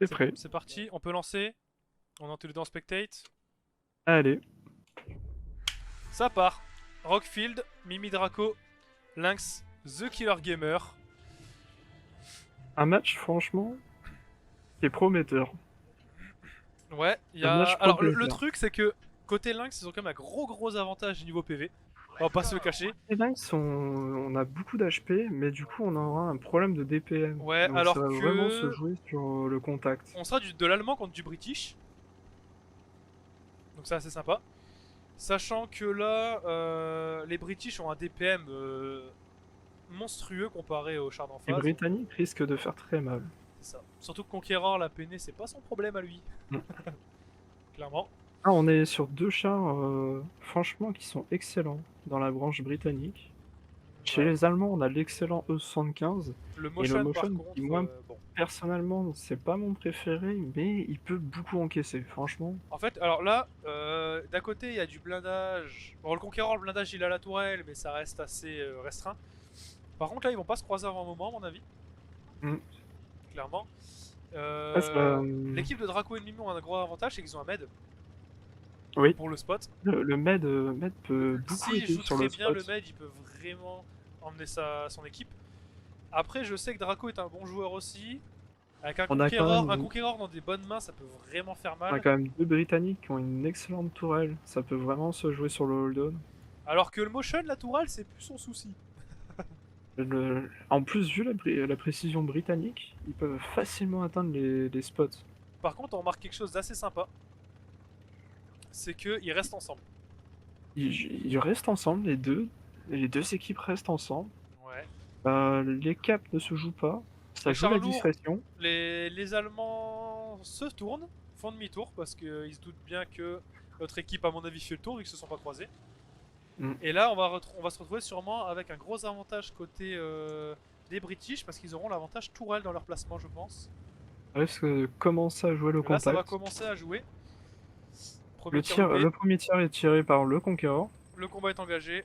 C'est prêt. C'est parti, on peut lancer. On est tous les deux en spectate. Allez. Ça part. Rockfield, Mimi Draco, Lynx, The Killer Gamer. Un match, franchement, qui est prometteur. Ouais, il y Un a. match Alors, le prometteur. truc, c'est que côté Lynx, ils ont quand même un gros avantage niveau PV. On va pas se le cacher. Les Lynx, on a beaucoup d'HP, mais du coup, on aura un problème de DPM. Ouais, Donc ça alors va vraiment se que. jouer sur le contact. On sera de l'allemand contre du british. Donc, ça, c'est sympa. Sachant que là, les british ont un DPM monstrueux comparé au char d'en Les face. Britanniques risquent de faire très mal. C'est ça. Surtout que Conqueror, la peinée, c'est pas son problème à lui. Mm. Clairement. Ah, on est sur deux chars, franchement, qui sont excellents dans la branche britannique. Chez Ouais. les Allemands, on a l'excellent E75. Le Et le motion, par Motion, qui contre, moi, bon. personnellement, c'est pas mon préféré, mais il peut beaucoup encaisser, franchement. En fait, alors là, d'un côté, il y a du blindage. Bon, le Conqueror, le blindage, il a la tourelle, mais ça reste assez restreint. Par contre, là, ils vont pas se croiser avant un moment, à mon avis. Mm. Clairement. Ah, ça, L'équipe de Draco et de Mimou a un gros avantage, c'est qu'ils ont un med oui, pour le spot. le med peut beaucoup S'il aider joue sur très le bien le spot. med, il peut vraiment emmener son équipe. Après, je sais que Draco est un bon joueur aussi. Avec On a quand un même, Conqueror dans des bonnes mains, ça peut vraiment faire on a mal. quand même deux Britanniques qui ont une excellente tourelle. Ça peut vraiment se jouer sur le hold-on. Alors que le motion, la tourelle, c'est plus son souci. En plus, vu la précision britannique, ils peuvent facilement atteindre les spots. Par contre, on remarque quelque chose d'assez sympa. C'est qu'ils restent ensemble. Ils restent ensemble, les deux équipes restent ensemble. Ouais. Les caps ne se jouent pas, ça Les joue la chars lourds, discrétion. les Allemands se tournent, font demi-tour parce qu'ils se doutent bien que notre équipe, à mon avis, fait le tour vu qu'ils se sont pas croisés. Mm. Et là, on va se retrouver sûrement avec un gros avantage côté des British parce qu'ils auront l'avantage tourelle dans leur placement, je pense. Risque de commencer à jouer le Là, ça va contact. commencer à jouer. Premier tir loupé, Le premier tir est tiré par le Conqueror. le combat est engagé.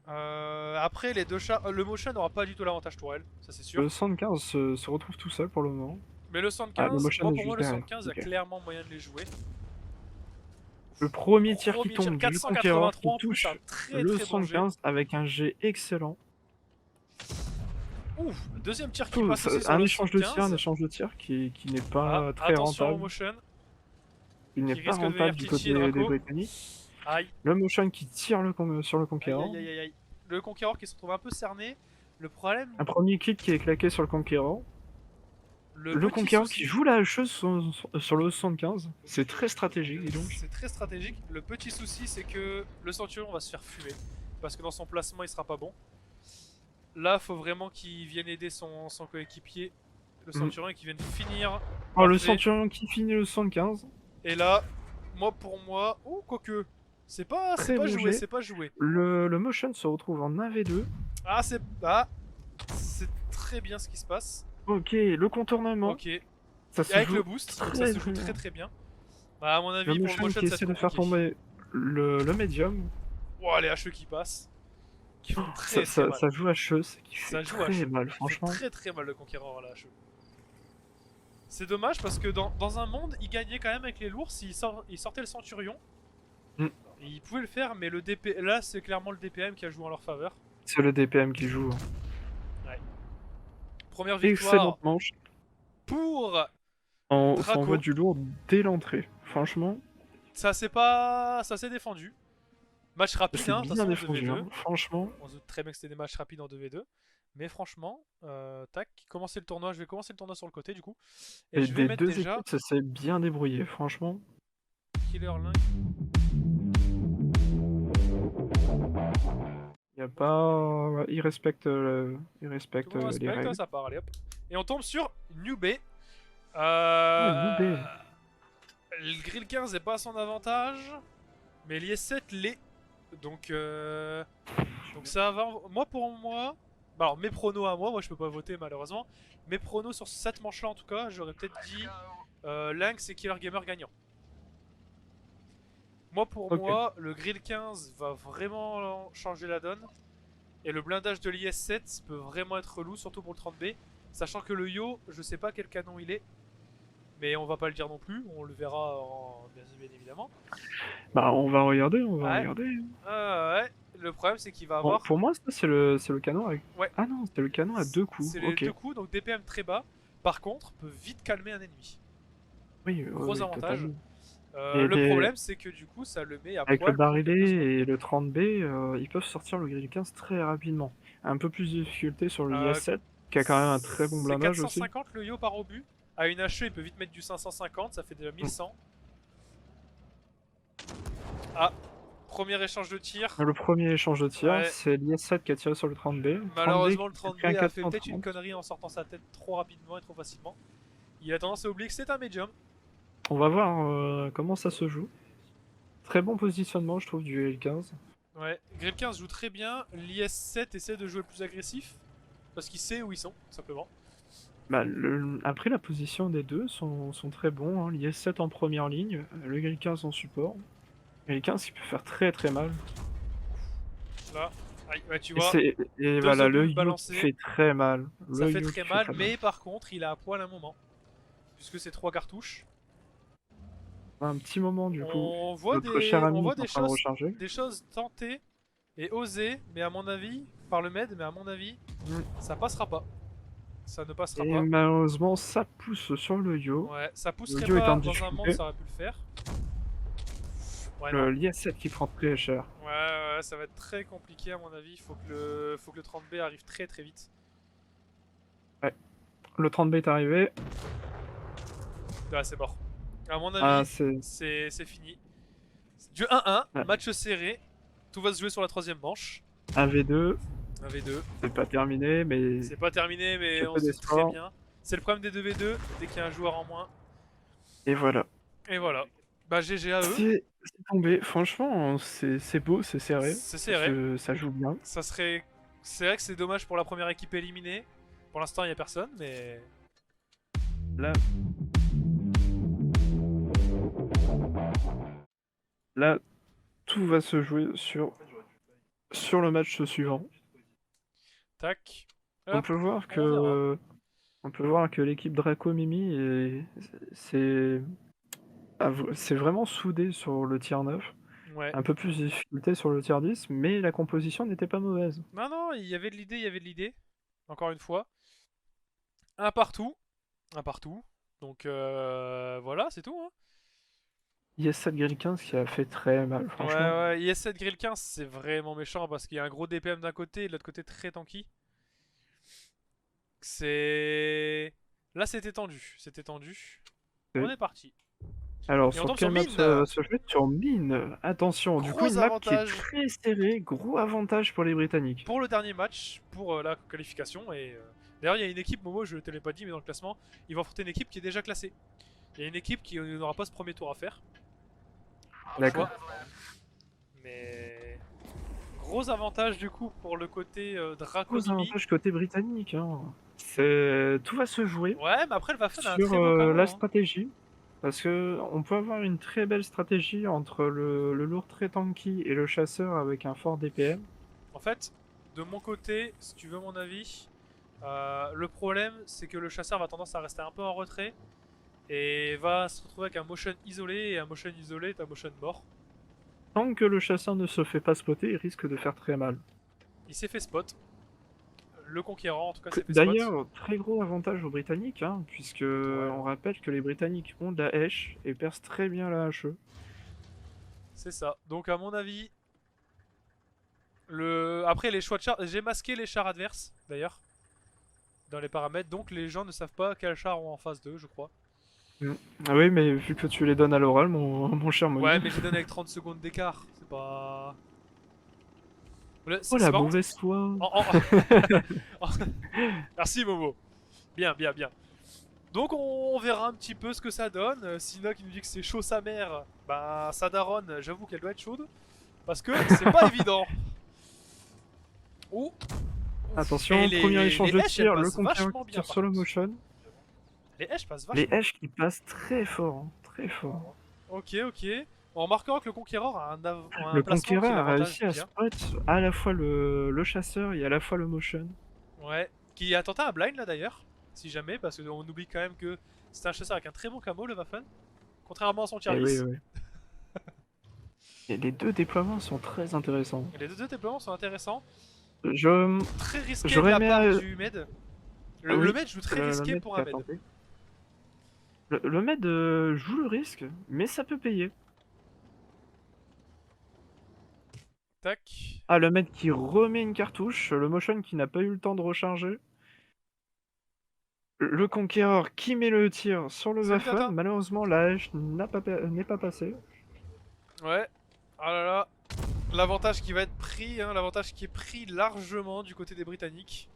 Après, les deux chars, le motion n'aura pas du tout l'avantage tourelle, ça c'est sûr. Le 75 se retrouve tout seul pour le moment. Mais le Ah, le 75, motion est pour moi, juste le derrière. 75, il y a Ok. clairement moyen de les jouer. Le premier tir qui Premier tir, tombe du Conqueror 483 qui en plus, un touche très le bon jet. 75 avec un jet excellent. Ouf, deuxième tir qui passe aussi sur Un le échange de tir, 75. qui n'est pas très Attention au rentable. motion, Il n'est qui pas risque de devenir rentable du Tichy côté et des Draco. Britanniques. Aïe, Le motion qui tire sur le aïe, Conqueror. aïe, aïe, aïe, aïe. Le Conqueror qui se retrouve un peu cerné. Le problème, Un premier kit qui est claqué sur le Conqueror. le Le petit Conqueror souci, qui joue la hacheuse sur le 75. C'est très stratégique, dis donc. c'est très stratégique. Le petit souci, c'est que le Centurion va se faire fumer. Parce que dans son placement, il sera pas bon. Là, faut vraiment qu'il vienne aider son coéquipier, le Centurion, et qu'il vienne finir. Oh, le Parfait. Centurion qui finit le 75. Et là, pour moi, oh, quoique, c'est pas Bon joué, jet. c'est pas joué. Le motion se retrouve en 1v2. Ah, c'est très bien ce qui se passe. Ok, le contournement. Ok. Ça se Avec joue le boost, donc ça se joue très bien. Bah, à mon avis, Le pour le motion motion, qui ça essaie va de être faire compliqué. tomber le médium. Oh, les HE qui passent. Qui font très Ça mal. joue hacheuse, qui Ça fait joue très HE. mal, Ça fait franchement. très mal le conquérant à la HE. C'est dommage parce que dans un monde, il gagnait quand même avec les lourds s'il sortait le Centurion. Mm. Et il pouvait le faire, mais là, c'est clairement le DPM qui a joué en leur faveur. C'est le DPM qui joue. Ouais. Première victoire Excellente manche. pour On Draco. s'envoie du lourd dès l'entrée. Franchement, ça s'est défendu. Match rapide, c'est hein, bien en défendu. 2v2. Hein. Franchement, On se doute très bien que c'était des matchs rapides en 2v2. Mais franchement, tac, commencer le tournoi. Je vais commencer le tournoi sur le côté du coup. Et je vais des mettre deux déjà équipes, ça s'est bien débrouillé, franchement. Killer Link. Y a pas... Il respecte, Tout le monde les respecte, règles. ça part, allez hop. Et on tombe sur New Bay. Oh, New Bay. Le Grill 15 n'est pas à son avantage, mais l'IS7 l'est. Donc ça va. Moi pour moi, bah alors mes pronos à moi je peux pas voter malheureusement. Mes pronos sur cette manche là en tout cas, j'aurais peut-être dit Lynx et Killer Gamer gagnant. Moi pour moi, le Grill 15 va vraiment changer la donne. Et le blindage de l'IS7 peut vraiment être relou, surtout pour le 30B. Sachant que le Yo, je sais pas quel canon il est. mais on va pas le dire non plus, on le verra bien évidemment. Bah, on va regarder, on va Ouais, regarder. ouais. Le problème c'est qu'il va Bon, avoir... pour moi, ça, c'est le canon avec... Ouais, Ah non, c'est le canon à 2 coups, c'est les ok. 2 coups, donc DPM très bas. Par contre, peut vite calmer un ennemi. Oui, Gros oui, avantage. totalement. Et Le problème c'est que du coup ça le met à avec le poil plus de 2 barillet secondes. et le 30B, ils peuvent sortir le grill 15 très rapidement. Un peu plus de difficulté sur le Euh, IS-7, qui a quand même un très bon c'est blindage aussi. 450 le yo par obus. À une HE il peut vite mettre du 550, ça fait déjà Mm. 1100. Ah, premier échange de tir. Le premier échange de tir, Ouais, c'est l'IS-7 qui a tiré sur le 30B. 30B malheureusement le qui s'est pris un 30B a fait peut-être une 430. connerie en sortant sa tête trop rapidement et trop facilement. Il a tendance à oublier que c'est un médium. On va voir comment ça se joue. Très bon positionnement, je trouve, du L15. Ouais, Grill 15 joue très bien, l'IS-7 essaie de jouer le plus agressif, parce qu'il sait où ils sont, tout simplement. Bah, après, la position des deux sont très bons. Hein. L'IS-7 en première ligne, le Grill 15 en support. Le Grill 15 qui peut faire très très mal. Là, aïe, ouais, tu Et, vois, et 2 voilà, le obus Yo qui balancés, fait très mal. ça Le fait Yo très qui fait mal, très mal. mais par contre, il a à poil un moment, puisque c'est 3 cartouches. Un petit moment du coup. On voit Notre cher on ami voit est en train de recharger. des choses tentées et osées, mais à mon avis, par le med, mais à mon avis, Mm. ça passera pas. Ça ne passera Et pas. malheureusement, ça pousse sur le Yo. Ouais, ça Le pousserait Yo est en pas dans un monde, difficulté. ça aurait pu le faire. Ouais, non. L'IS-7 qui prend très cher. Ouais, ça va être très compliqué à mon avis. Faut que le 30B arrive très très vite. Ouais. Le 30B est arrivé. Ouais, c'est mort. À mon Ah, avis, c'est... c'est fini. Du 1-1, Ouais. match serré. Tout va se jouer sur la troisième manche. 1v2. 1v2. C'est pas terminé, mais... C'est pas terminé, mais J'ai on peu se doute très d'espoir. bien. C'est le problème des 2v2, dès qu'il y a un joueur en moins. Et voilà. Et voilà. Bah GG à eux. C'est tombé. Franchement, c'est beau, c'est serré. C'est serré. Ça joue bien. Ça serait... C'est vrai que c'est dommage pour la première équipe éliminée. Pour l'instant, il n'y a personne, mais... Là... Là, tout va se jouer sur le match suivant. Tac. On Hop, peut voir on verra. que... On peut voir que l'équipe Draco Mimi c'est c'est vraiment soudé sur le tier 9. Ouais. Un peu plus de difficulté sur le tier 10, mais la composition n'était pas mauvaise. Non, non, il y avait de l'idée, il y avait de l'idée. Encore une fois. Un partout. Un partout. Donc voilà, c'est tout. Hein. IS-7 Grill 15 qui a fait très mal, Ouais, franchement. ouais, IS-7 Grill 15, c'est vraiment méchant parce qu'il y a un gros DPM d'un côté et de l'autre côté très tanky. C'est... Là, c'était tendu. C'était tendu. On est parti. Alors, Et on sur tombe quelle sur map Mine. ça va se jouer? Sur Mine. Attention, du coup, Gros une map qui est avantage très serrée, gros avantage pour les Britanniques. pour le dernier match, pour la qualification. Et d'ailleurs, il y a une équipe, Momo, je te l'ai pas dit, mais dans le classement, ils vont affronter une équipe qui est déjà classée. Il y a une équipe qui n'aura pas ce premier tour à faire. D'accord. Mais gros avantage du coup pour le côté Gros Draconimi. avantage côté britannique. Hein. Tout va se jouer Ouais, mais après le Waffen a un sur très beau canon. la Hein. stratégie. Parce que on peut avoir une très belle stratégie entre le lourd très tanky et le chasseur avec un fort DPM. En fait, de mon côté, si tu veux mon avis, le problème c'est que le chasseur va tendance à rester un peu en retrait et va se retrouver avec un motion isolé, et un motion isolé est un motion mort. Tant que le chasseur ne se fait pas spotter, il risque de faire très mal. Il s'est fait spot. Le conquérant en tout cas s'est fait spot. D'ailleurs, très gros avantage aux Britanniques, hein, puisque on rappelle que les Britanniques ont de la hache et percent très bien la HE. C'est ça. Donc à mon avis, après les choix de chars, j'ai masqué les chars adverses d'ailleurs dans les paramètres, donc les gens ne savent pas quels chars ont en face d'eux, je crois. Ah oui, mais vu que tu les donnes à l'oral, mon cher Moni. Ouais, mais je les donne avec 30 secondes d'écart, c'est pas... Oh la mauvaise foi. Merci Momo. Bien, bien, bien. Donc on verra un petit peu ce que ça donne. Sina qui nous dit que c'est chaud sa mère. Bah sa daronne, j'avoue qu'elle doit être chaude. Parce que c'est pas évident. Oh. Attention, Et premier échange de haches, elles tir, le passent conquérant vachement qui bien, tire par sur le contre. motion. Les haches passent vachement Les bien. haches qui passent très fort, hein, très fort. Ok, ok. On remarquera que le conquérant a un Le placement qui est conquérant a l'avantage réussi à bien. spot à la fois le chasseur et à la fois le motion. Ouais. Qui a tenté un blind là d'ailleurs. Si jamais, parce qu'on oublie quand même que C'est un chasseur avec un très bon camo, le Waffen. Contrairement à son tier Et oui, 10. oui. Et les deux déploiements sont très intéressants. Et les deux déploiements sont intéressants. Je Très risqué de j'aurais la aimé, part du med. Le oui, med joue très le risqué med pour qui un a med. tenté. Le med joue le risque, mais ça peut payer. Tac. Ah, le med qui remet une cartouche, le motion qui n'a pas eu le temps de recharger. Le conquéreur qui met le tir sur le Salut Waffen, Tintin. malheureusement la hache n'est pas passée. Ouais. Ah là là. L'avantage qui va être pris, hein, l'avantage qui est pris largement du côté des Britanniques.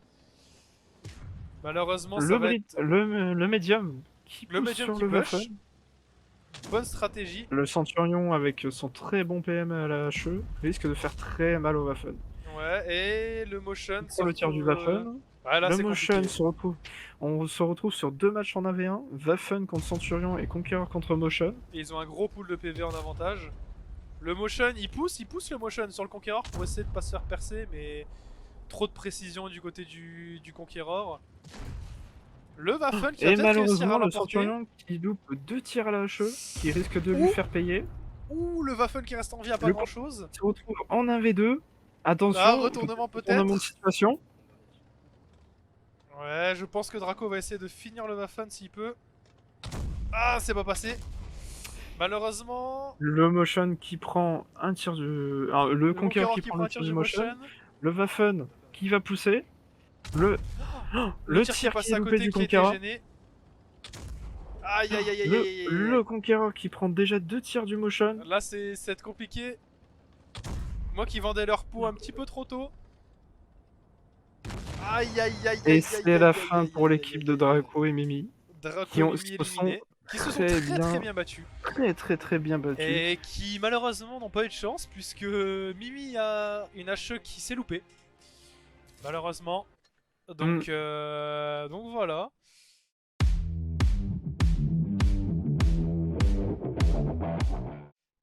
Malheureusement, ça va être Le médium qui le pousse medium sur qui le push. Waffen. Bonne stratégie. Le Centurion avec son très bon PM à la HE risque de faire très mal au Waffen. Ouais, et le motion se Pour le tir du retrouve, Waffen, ouais, là le c'est motion compliqué. on se retrouve sur 2 matchs en AV1, Waffen contre Centurion et Conqueror contre Motion. Et ils ont un gros pool de PV en avantage. Le motion, il pousse le motion sur le Conqueror pour essayer de pas se faire percer, mais trop de précision du côté du Conqueror. Le Waffen qui va Et peut-être réussir à malheureusement, le l'emporter. Centurion qui loupe 2 tirs à la HE, qui risque de lui Ouh. faire payer. Ouh, le Waffen qui reste en vie à pas Le grand chose. Il se retrouve en 1v2. Attention, Ah, retournement retournement de peut-être. situation. Ouais, je pense que Draco va essayer de finir le Waffen s'il peut. Ah, c'est pas passé. Malheureusement. Le motion qui prend un tir du. Alors, le conquéreur qui prend un le tir tir du du motion. motion. Le Waffen qui va pousser. Le, Le tir tir qui est passé est à loupé côté du qui était conquéreur. gêné. Aïe aïe aïe aïe aïe aïe aïe. Le conquéreur qui prend déjà 2 tirs du motion. Là, c'est être compliqué. Moi qui vendais leur peau un petit peu trop tôt. Aïe aïe aïe aïe. Et c'est la fin pour l'équipe de Draco et Mimi. Draco Qui et se Mimi sont éliminés. Qui se sont très bien battus. très bien battus. Et qui malheureusement n'ont pas eu de chance puisque Mimi a une HE qui s'est loupée. Malheureusement. Donc, donc voilà.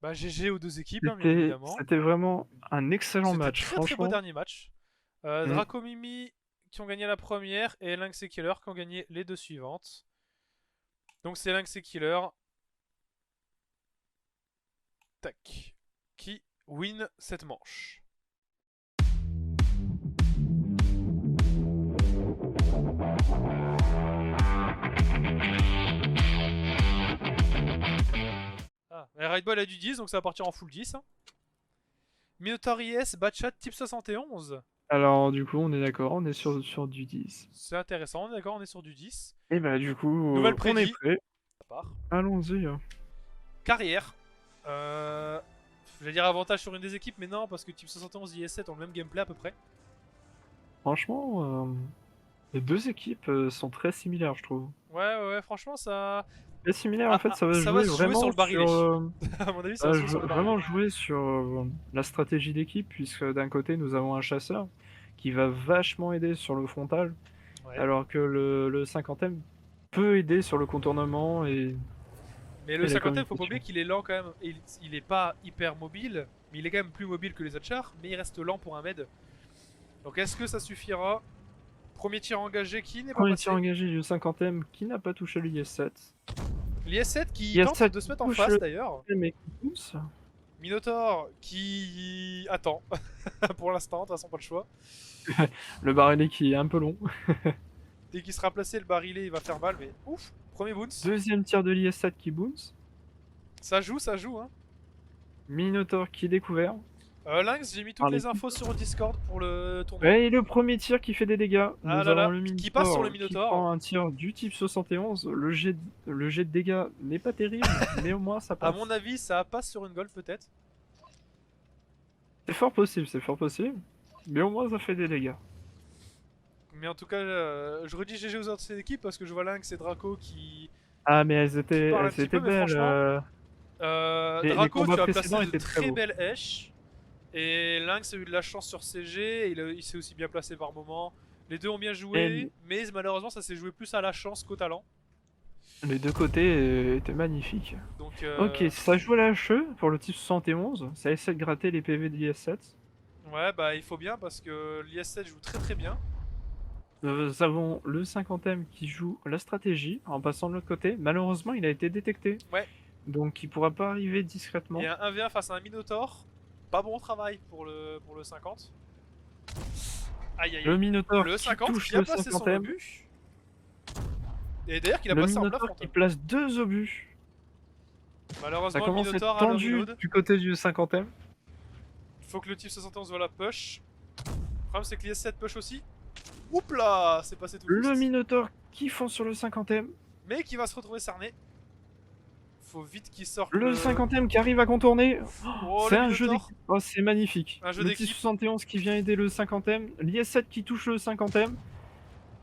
Bah GG aux deux équipes, hein, bien évidemment. C'était vraiment un excellent match, Très franchement. très beau dernier match. Draco Mimi qui ont gagné la première et Lynx et Killer qui ont gagné les deux suivantes. Donc c'est Lynx et Killer. Tac. Qui win cette manche. Ah, Rightball a du 10 donc ça va partir en full 10. Hein. Minotaur IS, Batchat type 71. Alors du coup on est d'accord, on est sur du 10. C'est intéressant, on est d'accord, on est sur du 10. Et bah du coup Nouvelle on prédit. est prêt. Allons-y. Carrière. Je vais dire avantage sur une des équipes, mais non, parce que Type 71 et IS7 ont le même gameplay à peu près. Franchement, les deux équipes sont très similaires, je trouve. Ouais, franchement, ça. Très similaires, en fait, ça va ça va jouer se jouer vraiment sur le barillet. sur. À mon avis, ça va se jouer sur le barillet. Vraiment jouer sur la stratégie d'équipe, puisque d'un côté, nous avons un chasseur qui va vachement aider sur le frontal, Ouais. alors que le 50ème peut aider sur le contournement et. Mais le 50ème, faut pas oublier qu'il est lent quand même. Il est pas hyper mobile, mais il est quand même plus mobile que les autres chars, mais il reste lent pour un med. Donc est-ce que ça suffira? Premier tir engagé qui n'est pas Premier passé. tir engagé du 50ème qui n'a pas touché l'IS-7. L'IS-7 qui IS-7 tente de se mettre en face d'ailleurs. Mais qui pousse. Minotaur qui attend pour l'instant, de toute façon pas le choix. Le barillet qui est un peu long. Dès qu'il sera placé, le barillet il va faire mal, mais ouf, premier bounce. Deuxième tir de l'IS-7 qui bounce. Ça joue hein. Minotaur qui est découvert. Lynx, j'ai mis toutes les infos sur Discord pour le tournoi. Ouais, et le premier tir qui fait des dégâts. Ah Nous là là, avons le Minotaur qui passe sur le Minotaur. qui prend un tir du type 71. Le jet de dégâts n'est pas terrible, mais au moins ça passe. À mon avis, ça passe sur une gold peut-être. C'est fort possible, c'est fort possible. Mais au moins ça fait des dégâts. Mais en tout cas, je redis GG aux autres équipes parce que je vois Lynx et Draco qui. Ah, mais elles étaient peu, mais belles. Draco, tu as placé précédents de étaient très très beaux. belles haches. Et Lynx a eu de la chance sur CG, il s'est aussi bien placé par moment. Les deux ont bien joué, mais malheureusement ça s'est joué plus à la chance qu'au talent. Les deux côtés étaient magnifiques. Donc, Ok, ça joue à la HE pour le type 71. Ça essaie de gratter les PV de l'IS-7. Ouais, bah il faut bien parce que l'IS-7 joue très bien. Nous avons le 50ème qui joue la stratégie en passant de l'autre côté. Malheureusement, il a été détecté. Ouais. Donc il pourra pas arriver Et discrètement. un 1v1 face à un Minotaur. Pas bon travail pour le 50. Aïe aïe Le aïe. Minotaur Le qui 50 touche qui a le placé son 50ème. obus. Et d'ailleurs qu'il a Le passé en plein Minotaur front. qui place 2 obus. Ça Malheureusement, le commence à être Minotaur a le tendu reload. du côté du 50ème. Il faut que le type 71 voit la push. Le problème, c'est que l'IS-7 push aussi. Oups là, c'est passé tout Le juste. Minotaur qui fonce sur le 50ème. Mais qui va se retrouver cerné. Faut vite qu'il sorte Le le... 50ème qui arrive à contourner. Oh, C'est le un jeu Minotaur. d'équipe. Oh, c'est magnifique. Un jeu Le d'équipe. T71 qui vient aider le 50ème. L'IS-7 qui touche le 50ème.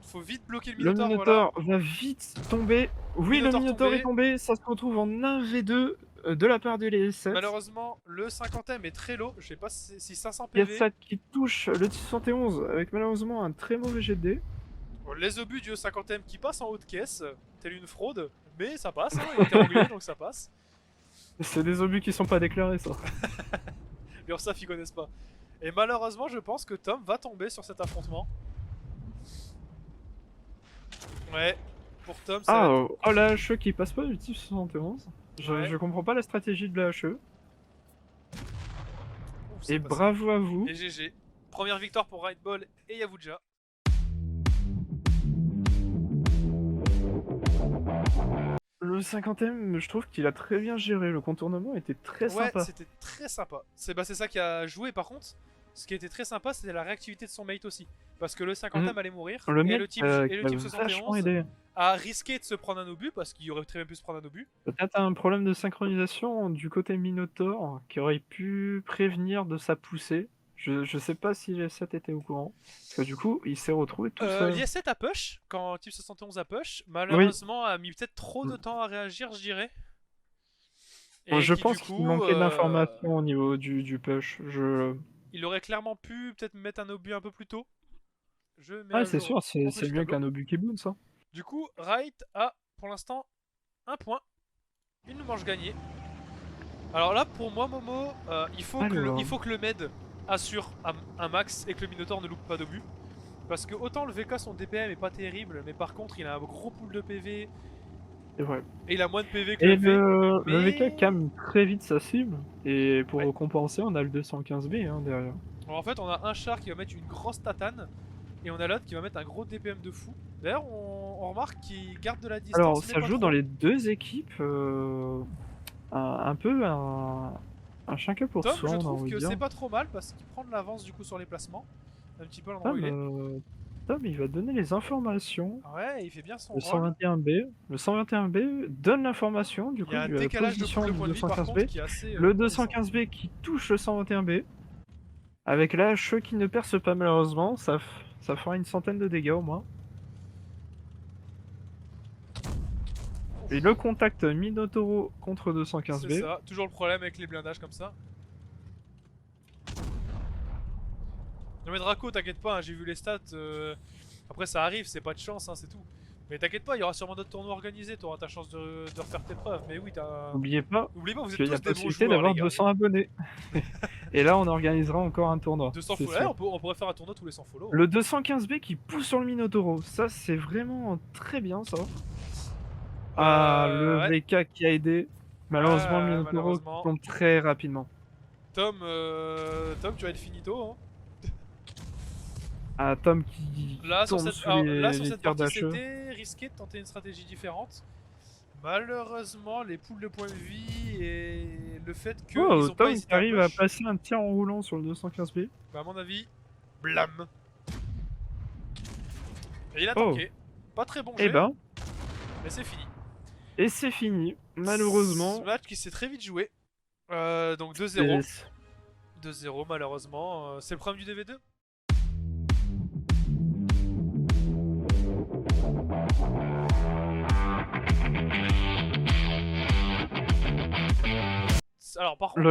Faut vite bloquer le Le Minotaur, voilà. Minotaur va vite tomber. Oui, le Minotaur Minotaur tombé. est tombé. Ça se retrouve en 1v2 de la part de l'IS-7. Malheureusement, le 50ème est très low. Je sais pas si 500 PV. l'IS-7 qui touche le T71 avec malheureusement un très mauvais jet de dés. Bon, les obus du 50ème qui passe en haut de caisse. Telle une fraude. Mais ça passe, hein. Il était anglais donc ça passe. C'est des obus qui sont pas déclarés, ça. L'URSAF ils connaissent pas. Et malheureusement, je pense que Tom va tomber sur cet affrontement. Ouais, pour Tom, ça va Ah, être... oh la HE qui passe pas du type 71. Ouais. Je comprends pas la stratégie de la HE. Ouh, c'est Et passé. bravo à vous. Et GG. Première victoire pour Rightball et Yavuja. Le 50ème, je trouve qu'il a très bien géré. Le contournement était très Ouais, sympa. c'était très sympa. C'est ça qui a joué par contre. Ce qui était très sympa, c'était la réactivité de son mate aussi. Parce que le 50ème allait mourir. Le et mec le type, qui a vachement 71 aidé. a risqué de se prendre un obus. Parce qu'il aurait très bien pu se prendre un obus. Peut-être un problème de synchronisation du côté Minotaur qui aurait pu prévenir de sa poussée. Je sais pas si G7 était au courant. Parce que du coup, il s'est retrouvé tout seul. L'IS-7 a push. Quand Type 71 a push. Oui, Malheureusement, a mis peut-être trop de temps à réagir, je dirais. bon, Et je qui du pense qu'il coup, manquait d'informations au niveau du push. il aurait clairement pu peut-être mettre un obus un peu plus tôt. Je mets Ah, à c'est jour sûr, mon c'est petit mieux tableau. qu'un obus qui bounce, ça. Du coup, Wright a pour l'instant un point. Une manche gagnée. Alors là, pour moi, Momo, il faut que le med assure un max et que le Minotaur ne loupe pas d'obus. Parce que autant le VK, son DPM est pas terrible, mais par contre, il a un gros pool de PV. C'est vrai. Et il a moins de PV que Et le V. le Mais... VK calme très vite sa cible. Et pour Ouais. compenser, on a le 215B hein, derrière. Alors, en fait, on a un char qui va mettre une grosse tatane. Et on a l'autre qui va mettre un gros DPM de fou. D'ailleurs, on remarque qu'il garde de la distance. Alors, Mais ça pas joue trop. dans les deux équipes. Un peu un chacun pour Tom, soi, je on a trouve envie que de dire. c'est pas trop mal parce qu'il prend de l'avance du coup sur les placements. Un petit peu à l'endroit où il est. Tom, il va donner les informations. Ouais, il fait bien son Le rôle. 121B. Le 121B donne l'information du Il coup y a un de la décalage de position pool de du points de vie par contre 215B. qui est assez. Le intéressant. 215B qui touche le 121B. Avec la HE qui ne perce pas malheureusement, ça fera une centaine de dégâts au moins. Et le contact Minotauro contre 215B. C'est ça, toujours le problème avec les blindages comme ça. Non mais Draco, t'inquiète pas, hein, j'ai vu les stats. Après ça arrive, c'est pas de chance, hein, c'est tout. Mais t'inquiète pas, il y aura sûrement d'autres tournois organisés, t'auras ta chance de refaire tes preuves. Mais oui, t'as... N'oubliez pas N'oubliez pas, vous êtes qu'il y a tous des bons possibilité joueurs, d'avoir les gars. 200 abonnés. Et là, on organisera encore un tournoi. 200 c'est follow, sûr. on pourrait faire un tournoi tous les 100 follow. Le 215B qui pousse sur le Minotauro, ça c'est vraiment très bien ça. Le ouais. VK qui a aidé. Malheureusement, le Minotauro malheureusement. tombe très rapidement. Tom, tu vas être finito. Hein. Tom qui Là, sur tombe cette, sous alors, les, là, sur les cette tirs partie, d'HE. c'était risqué de tenter une stratégie différente. Malheureusement, les poules de points de vie et le fait qu'ils ont pas Tom hésité qui arrive à à push, passer un tir en roulant sur le 215B. bah à mon avis, blam. Et il a tanké. Pas très bon jet, Et ben, mais c'est fini. et c'est fini. Malheureusement. Ce match qui s'est très vite joué. Donc 2-0. c'est- 2-0 malheureusement. C'est le problème du DV2. Alors par contre,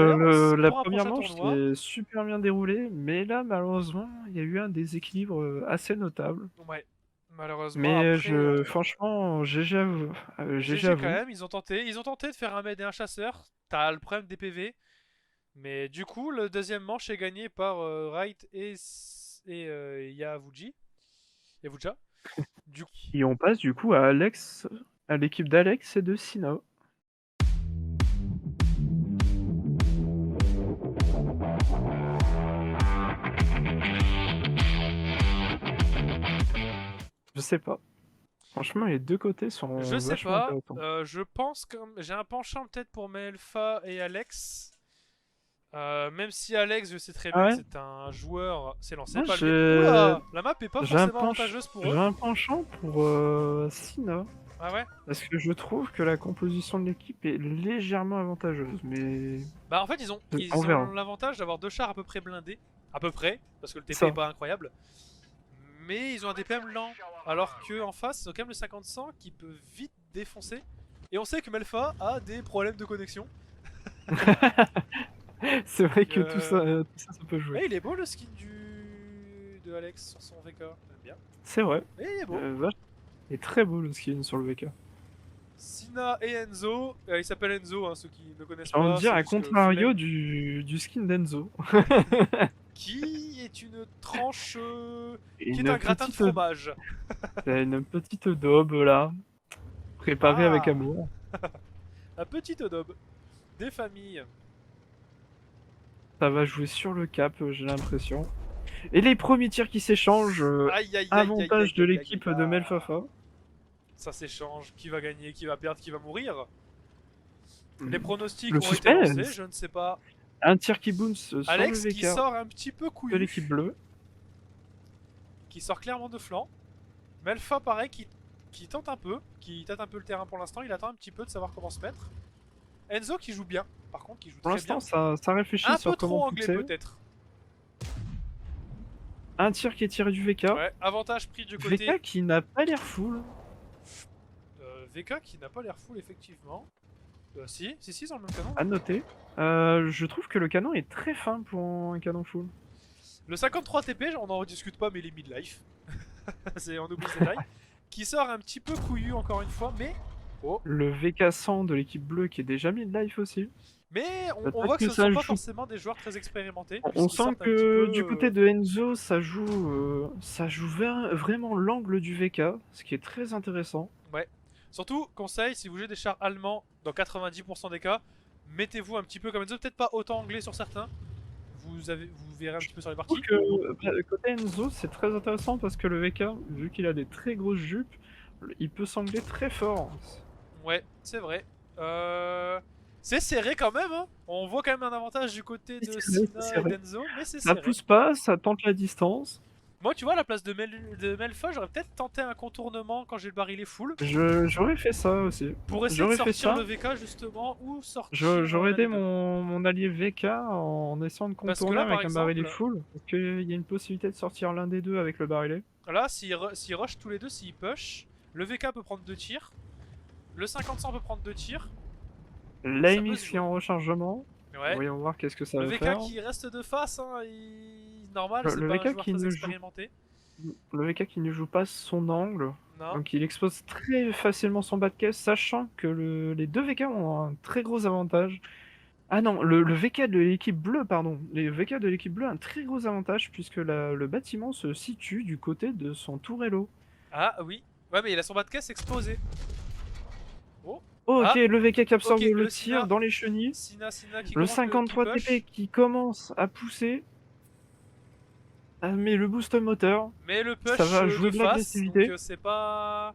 La pour un première prochain manche tournoi, s'est super bien déroulée, mais là malheureusement il y a eu un déséquilibre assez notable. ouais, malheureusement Mais après, franchement, GG à vous. GG à GG quand vous. même, ils ont tenté de faire un med et un chasseur. T'as le problème des PV, mais du coup le deuxième manche est gagné par Wright et Yaavuji. Yavuja. Du coup, Et on passe du coup à Alex, à l'équipe d'Alex et de Sina. Je sais pas. Franchement, les deux côtés sont je sais vachement pas. intéressants. Je pense que j'ai un penchant peut-être pour Melfa et Alex. Même si Alex, je sais très Ah bien que ouais? c'est un joueur, c'est lancé Moi, pas le. Oula, la map est pas j'ai un forcément avantageuse pour j'ai eux. un penchant pour Sina. Ah ouais. Parce que je trouve que la composition de l'équipe est légèrement avantageuse, mais Bah en fait on ils verra. ont l'avantage d'avoir deux chars à peu près blindés, à peu près, parce que le TP est Ça, pas incroyable. Mais ils ont un DPM lent, alors que en face ils ont quand même le 50-100 qui peut vite défoncer. Et on sait que Melfa a des problèmes de connexion. c'est vrai Donc, que ça peut jouer. eh, il est beau le skin de Alex sur son VK, j'aime bien. C'est vrai. Et il est beau. Vache. Il est très beau le skin sur le VK. Sina et Enzo, il s'appelle Enzo, hein, ceux qui ne connaissent J'ai envie de pas, dire c'est à juste que contrario flemme. du skin d'Enzo. Qui est une tranche, qui est Une un gratin de petite, fromage. une petite daube là, préparée avec Ah, amour. la petite daube des familles. Ça va jouer sur le cap, j'ai l'impression. Et les premiers tirs qui s'échangent, Aïe aïe aïe aïe aïe avantage de aïe aïe l'équipe aïe. de Ah. Melfafa. Ça s'échange, qui va gagner, qui va perdre, qui va mourir. Les Hmm. pronostics Le ont été lancés, suspense. je ne sais pas. Un tir qui bounce sur le Alex qui VK sort un petit peu de l'équipe couillu, bleue. qui sort clairement de flanc. Melfa pareil qui tente un peu, qui tâte un peu le terrain pour l'instant, il attend un petit peu de savoir comment se mettre. Enzo qui joue bien, par contre qui joue Pour très l'instant, bien. ça réfléchit Un sur peu comment trop anglais pousser. peut-être. Un tir qui est tiré du VK. Ouais, avantage pris du côté VK qui n'a pas l'air full. VK qui n'a pas l'air full effectivement. Si, ils ont le même canon. À noter. Je trouve que le canon est très fin pour un canon full. Le 53 TP, on n'en rediscute pas, mais il est midlife. On oublie ce détail. Qui sort un petit peu couillu encore une fois, mais. Oh. Le VK 100 de l'équipe bleue qui est déjà mis de life aussi. Mais Peut-être on voit que que ce ça ne sont pas joue. forcément des joueurs très expérimentés. On Puisqu'ils sent sortent un que petit peu, du côté de Enzo, ça joue vraiment l'angle du VK, ce qui est très intéressant. Ouais. Surtout, conseil, si vous jouez des chars allemands, dans 90% des cas, mettez-vous un petit peu comme Enzo, peut-être pas autant anglais sur certains. Vous verrez un petit peu sur les Je trouve parties. que côté Enzo, c'est très intéressant parce que le VK, vu qu'il a des très grosses jupes, il peut s'angler très fort. Ouais, c'est vrai. C'est serré quand même, hein. On voit quand même un avantage du côté de C'est Sina et serré. d'Enzo, mais c'est Ça serré. pousse pas, ça tente la distance. Moi, tu vois, à la place de Melfa, j'aurais peut-être tenté un contournement quand j'ai le barillet full. J'aurais fait ça aussi. Pour essayer de J'aurais fait sortir ça. le VK justement, ou sortir J'aurais l'un aidé des deux. mon allié VK en essayant de Parce que contourner là, par avec un barillet exemple, full. Parce qu'il y a une possibilité de sortir l'un des deux avec le barillet. là, s'ils rush tous les deux, s'ils push, le VK peut prendre 2 tirs, le 50-100 peut prendre 2 tirs. L'AMX qui est en rechargement. Ouais. Voyons voir qu'est-ce que ça Le va VK faire. qui reste de face, hein, normal, c'est Le pas un VK joueur qui très ne joue expérimenté. Le VK qui ne joue pas son angle, Non. donc il expose très facilement son bas de caisse, sachant que les deux VK ont un très gros avantage. Ah non, le VK de l'équipe bleue, pardon. Les VK de l'équipe bleue ont un très gros avantage puisque le bâtiment se situe du côté de son tourello. Ah oui. Ouais, mais il a son bas de caisse explosé. Oh. Oh, ok, Ah. le VK qui absorbe Ok, le le tir Sina. dans les chenilles. Sina qui Le commence 53 qui push. TP qui commence à pousser. Ah, mais le boost moteur. Mais le push Ça va jouer de de face, l'agressivité. donc c'est pas...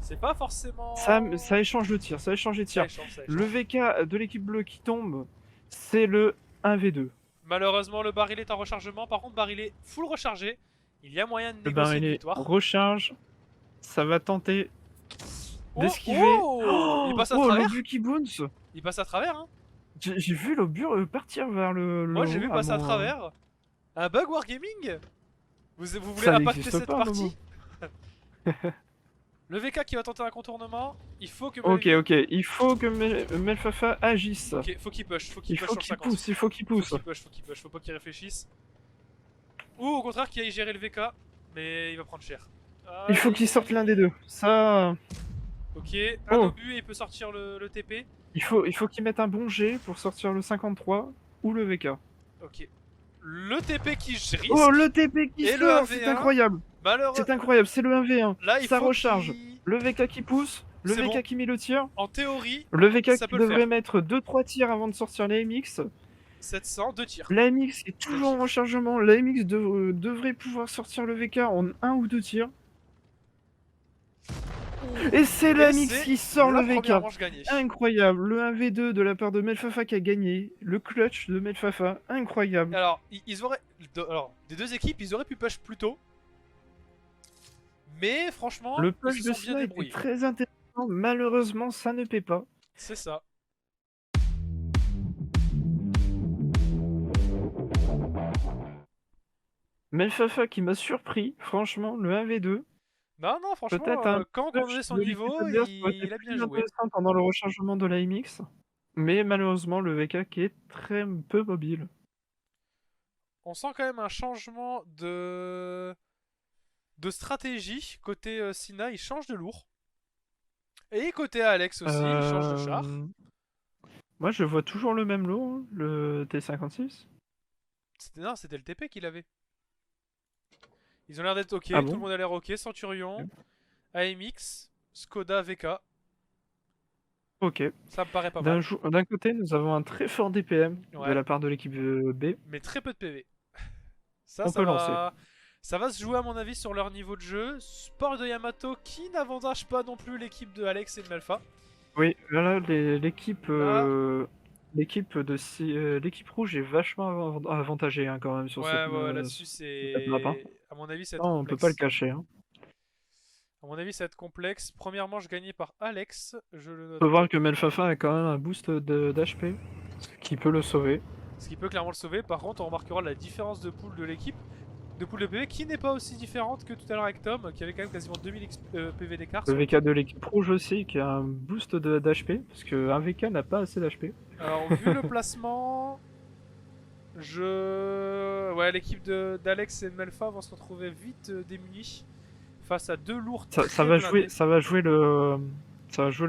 C'est pas forcément... Ça échange le tir, ça échange les tirs. Ça échange. Le VK de l'équipe bleue qui tombe, c'est le 1v2. Malheureusement, le baril est en rechargement. Par contre, baril est full rechargé. Il y a moyen de Le négocier une barillet victoire. recharge. Ça va tenter d'esquiver. Oh, il passe à travers. L'obus qui bounce. Il passe à travers, hein. J'ai vu l'obus partir vers le Moi, j'ai haut vu passer à mon- travers. Un bug Wargaming. Vous voulez Ça impacter n'existe cette pas, partie? Le VK qui va tenter un contournement. Il faut que... Ok, il faut que Melfafa agisse. Ok, faut qu'il push. Il faut qu'il pousse, il faut qu'il pousse. Faut qu'il push. Faut pas qu'il réfléchisse. Ou au contraire qu'il aille gérer le VK. Mais il va prendre cher. Il faut qu'il sorte l'un des deux. Ça... Ok, un obus et il peut sortir le TP. Il faut qu'il mette un bon jet pour sortir le 53 ou le VK. Ok. Le TP qui risque. Oh, le TP qui Et le sort, 1v1. c'est incroyable. Malheureux. C'est incroyable, c'est le 1v1. Là, il Ça faut recharge. qu'il... Le VK qui pousse, le C'est VK bon. qui met le tir, En théorie, le VK ça qui peut le devrait faire. mettre 2-3 tirs avant de sortir la MX. 700, 2 tirs. La MX est 2 toujours en tirs. rechargement. La MX devrait pouvoir sortir le VK en 1 ou 2 tirs. Et c'est la Et MX c'est qui sort la le VK. première manche gagnée. Incroyable. Le 1v2 de la part de Melfafa qui a gagné. Le clutch de Melfafa. Incroyable. Alors, ils auraient... Alors, des deux équipes, ils auraient pu push plus tôt. Mais franchement, Le ils push se de sont bien Sina était débrouillés. très intéressant. Malheureusement, ça ne paie pas. C'est ça. Melfafa qui m'a surpris. Franchement, le 1v2. Non, non, franchement, Peut-être un quand on clutch connaît son de l'équipe niveau, adverse aurait été il a bien plus joué. intéressant pendant le rechargement de la MX. Mais malheureusement, le VK qui est très peu mobile. On sent quand même un changement de stratégie. Côté Sina, il change de lourd. Et côté Alex aussi, il change de char. Moi, je vois toujours le même lot, hein, le T56. Non, c'était le TP qu'il avait. Ils ont l'air d'être ok, Ah tout le bon? monde a l'air ok. Centurion, AMX, Skoda, VK. Ok. Ça me paraît pas mal. D'un côté, nous avons un très fort DPM de Ouais, la part de l'équipe B. mais très peu de PV. Ça, On ça peut lancer. va... Ça va se jouer à mon avis sur leur niveau de jeu. Sport de Yamato qui n'avantage pas non plus l'équipe de Alex et de Malfa. Oui, là, l'équipe Là, l'équipe rouge est vachement avantagée hein, quand même sur ouais, ouais, là-dessus cette map. Hein. c'est... À mon avis ça va être Non, on peut pas le complexe. cacher. Hein. À mon avis ça va être complexe. Première manche gagnée par Alex, je le On peut note. voir que Melfafa a quand même un boost d'HP, ce qui peut le sauver. Ce qui peut clairement le sauver. Par contre on remarquera la différence de pool de l'équipe. De pool de PV qui n'est pas aussi différente que tout à l'heure avec Tom, qui avait quand même quasiment 2000 PV d'écart. Le VK de l'équipe rouge aussi qui a un boost d'HP, parce qu'un VK n'a pas assez d'HP. Alors vu le placement... Ouais, l'équipe d'Alex et de Melfa vont se retrouver vite démunis face à deux lourds Ça très va blindés. jouer le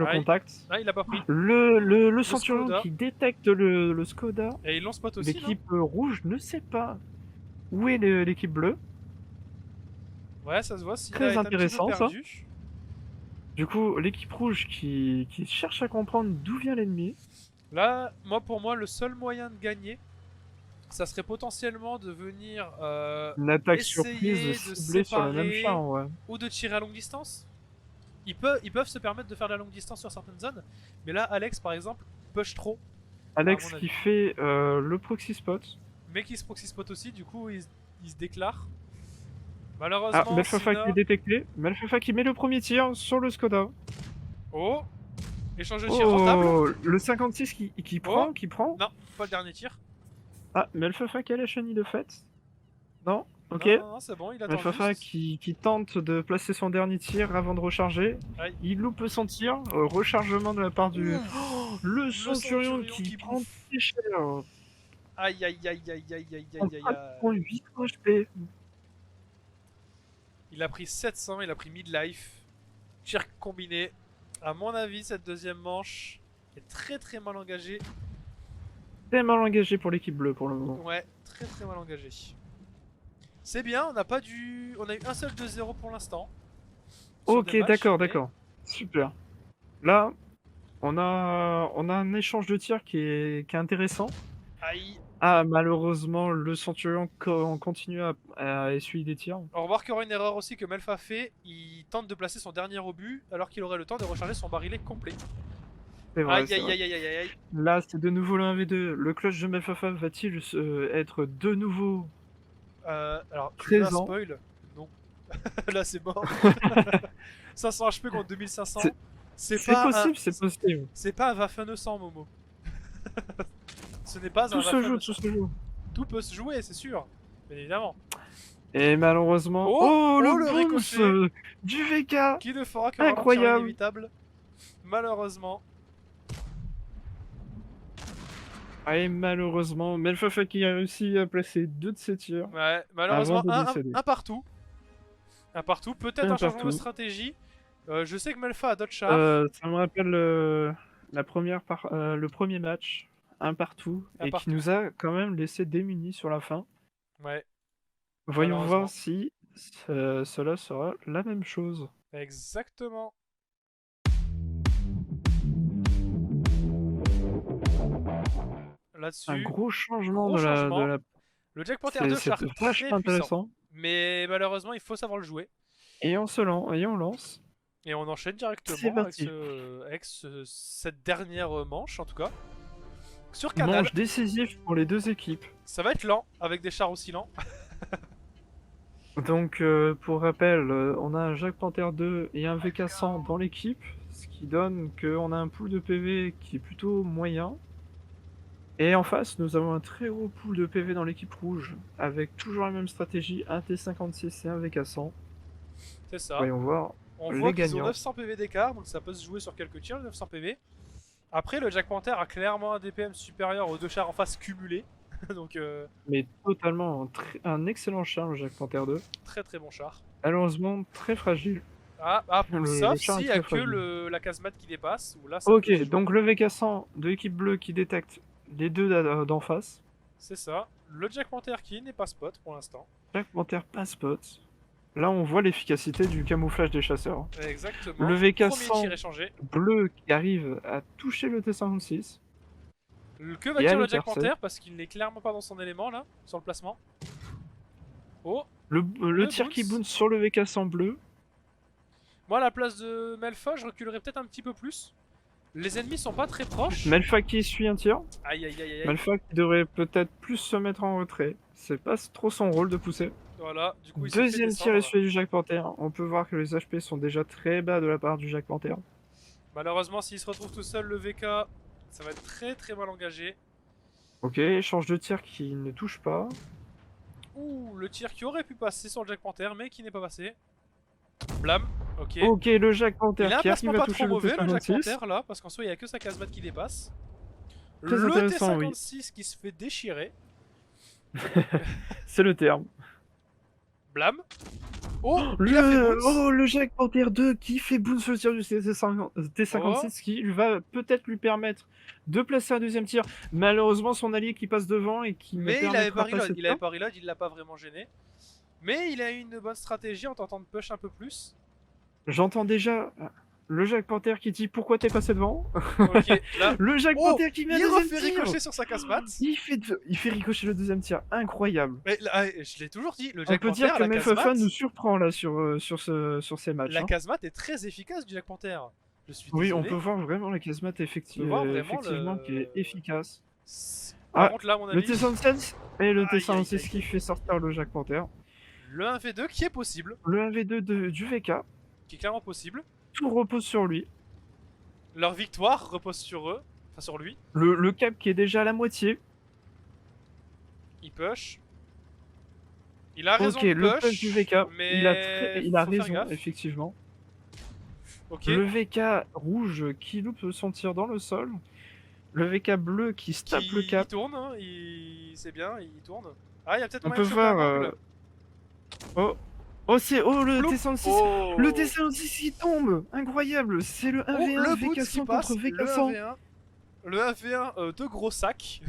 Ah, contact. Ah, il a pas pris. Le Centurion Skoda. qui détecte le Skoda. Et il lance spot aussi, non? L'équipe rouge ne sait pas où est l'équipe bleue. Ouais, ça se voit, s'il Très est un petit peu intéressant, ça. perdu. Du coup, l'équipe rouge qui cherche à comprendre d'où vient l'ennemi. Là, pour moi, le seul moyen de gagner, ça serait potentiellement de venir Une attaque essayer surprise de ciblée sur le même séparer char, ouais. ou de tirer à longue distance. Ils peuvent se permettre de faire de la longue distance sur certaines zones, mais là, Alex, par exemple, push trop. Alex mon qui avis. fait le proxy spot. Mais qui se proxy spot aussi, du coup, il se déclare. Ah, Malheureusement, Melfafa Sina... qui est détecté. Melfafa qui met le premier tir sur le Skoda. Oh, échange de tir rentable. Oh, le 56 qui prend, qui prend. Non, pas le dernier tir. Ah, Melfafa qui a la chenille de fait. Non, ok. Non, non, c'est bon, il attend Melfafa juste. qui tente de placer son dernier tir avant de recharger. Aïe. Il loupe son tir. Rechargement de la part du... Oh, le Centurion qui prend bouffe. très cher. Aïe, aïe, aïe, aïe, aïe, aïe, On aïe, aïe, aïe. prend 8 HP. Il a pris 700, il a pris midlife. Tir combiné. À mon avis, cette deuxième manche est très très mal engagée. Très mal engagé pour l'équipe bleue pour le moment. Ouais, très très mal engagée. C'est bien, on n'a pas dû... On a eu un seul 2-0 pour l'instant. Ok, d'accord. Super. Là, on a un échange de tirs qui est intéressant. Aïe. Ah, malheureusement, le Centurion continue à essuyer des tirs. On remarquera une erreur aussi que Melfa fait. Il tente de placer son dernier obus alors qu'il aurait le temps de recharger son barillet complet. C'est vrai, Aïe, c'est aïe, vrai. aïe, aïe, aïe, aïe. Là, c'est de nouveau le 1v2. Le clutch de Melfafa va-t-il être de nouveau Alors, je fais un présent? spoil. Non. Là, c'est mort. 500 HP contre 2500. C'est pas possible, c'est possible. C'est pas un Waffen 100, Momo. Ce n'est pas un Tout se joue, Waffen tout se joue. Tout peut se jouer, c'est sûr. Bien évidemment. Et malheureusement... Oh, le le booms ricochet du VK. qui ne fera que ralentir Incroyable. inévitable. Malheureusement. Et malheureusement, Melfafa qui a réussi à placer 2 de ses tirs. Ouais, malheureusement, Avant de décéder. un partout. Un partout, peut-être un changement de partout. stratégie. Je sais que Melfa a d'autres chars. Ça me rappelle le premier match, un partout, Un et partout. qui nous a quand même laissé démunis sur la fin. Ouais. Voyons Malheureusement. voir si Cela sera la même chose. Exactement. Un Là-dessus, gros changement gros de changement. la Le Jack Panther 2 c'est char très vachement puissant. intéressant Mais malheureusement, il faut savoir le jouer. et on lance. Et on enchaîne C'est directement avec, parti. cette dernière manche, en tout cas. Sur Canal, Manche décisif pour les 2 équipes. ça va être lent, avec des chars aussi lents. Donc, pour rappel, on a un Jack Panther 2 et un VK100 dans l'équipe, ce qui donne qu'on a un pool de PV qui est plutôt moyen. Et en face, nous avons un très gros pool de PV dans l'équipe rouge, avec toujours la même stratégie, un T56 et un VK100. C'est ça. Voyons voir On voit les qu'ils ont gagnants. 900 PV d'écart, donc ça peut se jouer sur quelques tirs, le 900 PV. Après, le Jack Panther a clairement un DPM supérieur aux deux chars en face cumulés. Donc, Mais totalement un excellent char, le Jack Panther 2. très très bon char. Malheureusement, très fragile. Sauf Le char est s'il y a très que fragile. la casemate qui dépasse, ou là ça Ok, peut se jouer. donc le VK100 de l'équipe bleue qui détecte les deux d'en face. C'est ça. Le Jack Panther qui n'est pas spot pour l'instant. Jack Panther pas spot. Là, on voit l'efficacité du camouflage des chasseurs. Exactement. Le Premier VK100 tir échangé. bleu qui arrive à toucher le T56. Que va Et à dire le le Jack percer. Panther parce qu'il n'est clairement pas dans son élément là, sur le placement. Oh, Le tir qui bounce sur le VK100 bleu. moi à la place de Melfa, je reculerais peut-être un petit peu plus. Les ennemis sont pas très proches. Melfa qui essuie un tir. Aïe aïe aïe aïe. Melfa qui devrait peut-être plus se mettre en retrait. C'est pas trop son rôle de pousser. Voilà, du coup il se fait Deuxième tir descendre. essuyé du Jack Panther. On peut voir que les HP sont déjà très bas de la part du Jack Panther. Malheureusement, s'il se retrouve tout seul, le VK, ça va être très très mal engagé. Ok, échange de tir qui ne touche pas. Ouh, le tir qui aurait pu passer sur le Jack Panther, mais qui n'est pas passé. Blam, ok. Ok, le Jack Panther Il a un qui placement arrive à pas toucher trop le mauvais, le Jack T56. Panther là, parce qu'en soi il n'y a que sa casemate qui dépasse. Très Le intéressant, oui. T56 qui se fait déchirer. C'est le terme. Blam. Oh, il a fait bounce. Le Jack Panther 2 qui fait bounce le tir du T56 qui va peut-être lui permettre de placer un deuxième tir. Malheureusement, son allié qui passe devant et qui ne Mais il avait permettra pas pas reload, cette il avait tir. pas reload, il l'a pas vraiment gêné. Mais il a eu une bonne stratégie en tentant de push un peu plus. J'entends déjà le Jack Panther qui dit pourquoi t'es passé devant. Ok, là. Le Jack Oh, Panther qui met un il deuxième refait tir. ricocher sur sa casemate. Il fait ricocher le deuxième tir, incroyable. Mais là, je l'ai toujours dit, le On Jack peut Panther, dire que la Melfafa casemate, nous surprend là sur ces matchs. la Hein. casemate est très efficace du Jack Panther. Je suis Oui, désolé. on peut voir vraiment la casemate effectivement qui est efficace. Par Ah, contre là, à mon le avis, T116 et le Aïe, aïe, T116 aïe, qui aïe. fait sortir le Jack Panther. le 1v2 qui est possible, Le 1v2 du VK, qui est clairement possible. tout repose sur lui. Leur victoire repose sur eux, enfin sur lui. Le cap qui est déjà à la moitié. Il push. Il a raison Ok, de le push push, du VK, mais il a faut faire raison, gaffe. effectivement. Ok. Le VK rouge qui loupe son tir dans le sol. Le VK bleu qui se tape le Il cap. tourne, hein, c'est bien, il tourne. Ah, il y a peut-être On moyen peut de choper un voir... angle. le Ploup. T106 Oh. Le T106 qui tombe. Incroyable. C'est le 1v1 le bounce qui VK100 passe, contre le VK100. 1v1. Le 1v1 de gros sacs.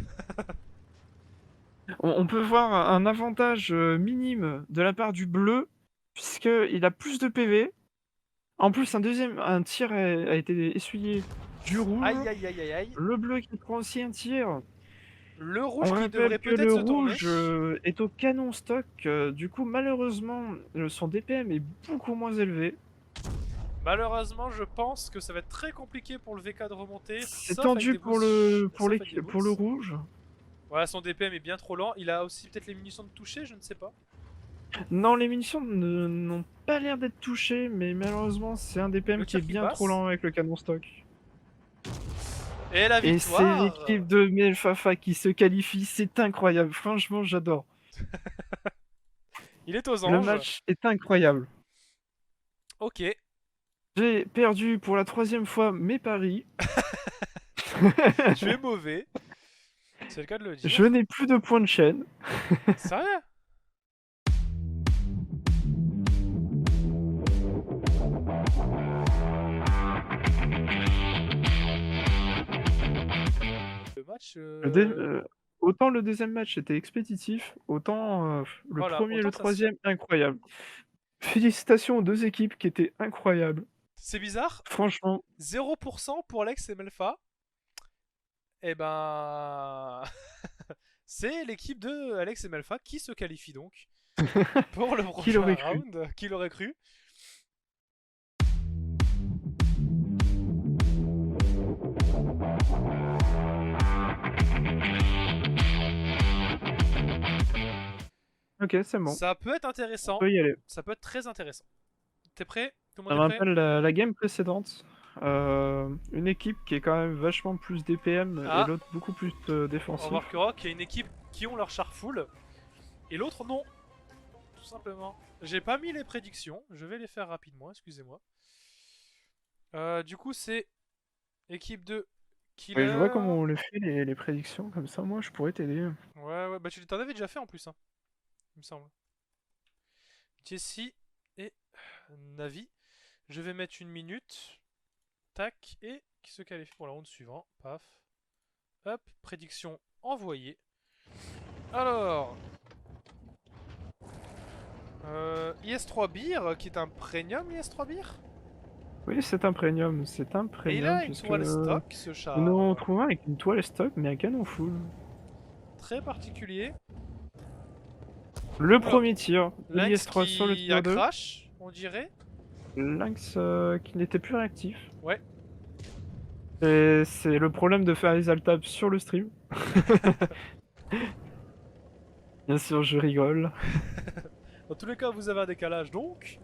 On peut voir un avantage minime de la part du bleu, puisqu'il a plus de PV. En plus, un tir a été essuyé du rouge. Aïe aïe aïe aïe aïe. Le bleu qui prend aussi un tir. Le rouge On qui rappelle devrait que peut-être le se tourner. rouge est au canon stock. Du coup, malheureusement, son DPM est beaucoup moins élevé. Malheureusement, je pense que ça va être très compliqué pour le VK de remonter. C'est sauf avec tendu des pour boosts- sauf pour avec des le boosts. rouge. Voilà, son DPM est bien trop lent. Il a aussi peut-être les munitions de toucher, je ne sais pas. Non, les munitions n'ont pas l'air d'être touchées, mais malheureusement, c'est un DPM Le qui est tir qui bien passe. trop lent avec le canon stock. Et la Et c'est victoire. l'équipe de Melfafa qui se qualifie, c'est incroyable, franchement j'adore. Il est aux Le anges. match est incroyable. Ok. J'ai perdu pour la 3e fois mes paris. Tu es mauvais. C'est le cas de le dire. Je n'ai plus de points de chaîne. Sérieux? Le match. autant le deuxième match était expéditif, autant le Voilà, premier et autant le ça se tient. troisième incroyable. Félicitations aux 2 équipes qui étaient incroyables. C'est bizarre, Franchement, 0% pour Alex et Melfa. Et ben, c'est l'équipe de Alex et Melfa qui se qualifie donc pour le qui prochain l'aurait cru? round. Qui l'aurait cru? OK, c'est bon, Ça peut être on intéressant. peut y aller. Ça peut être très intéressant. T'es prêt? Tout le Ça monde me est prêt? rappelle la game précédente, une équipe qui est quand même vachement plus DPM et Ah, l'autre beaucoup plus, on défensif. remarquera qu'il y a une équipe qui ont leur char full et l'autre non. Tout simplement. J'ai pas mis les prédictions, je vais les faire rapidement, excusez-moi. Du coup, c'est équipe de Ouais, je vois Killer. comment on les fait les prédictions, comme ça moi je pourrais t'aider. Ouais, ouais, bah tu t'en avais déjà fait en plus, hein, il me semble. Jesse et Navi. Je vais mettre une minute. Tac, et qui se qualifie pour la round suivante. Paf. Hop, prédiction envoyée. Alors, IS3 Beer, qui est un premium IS3 Beer. Oui, c'est un Et il premium a une puisque toile stock, ce nous char. en retrouvons un avec une toile stock mais un canon full. Très particulier. Le Oula, premier tir, Lynx l'IS-3 sur le qui a tir 2, crash, on dirait. Lynx qui n'était plus réactif. Ouais. Et c'est le problème de faire les alt-tabs sur le stream. Bien sûr, je rigole. Dans tous les cas, vous avez un décalage, donc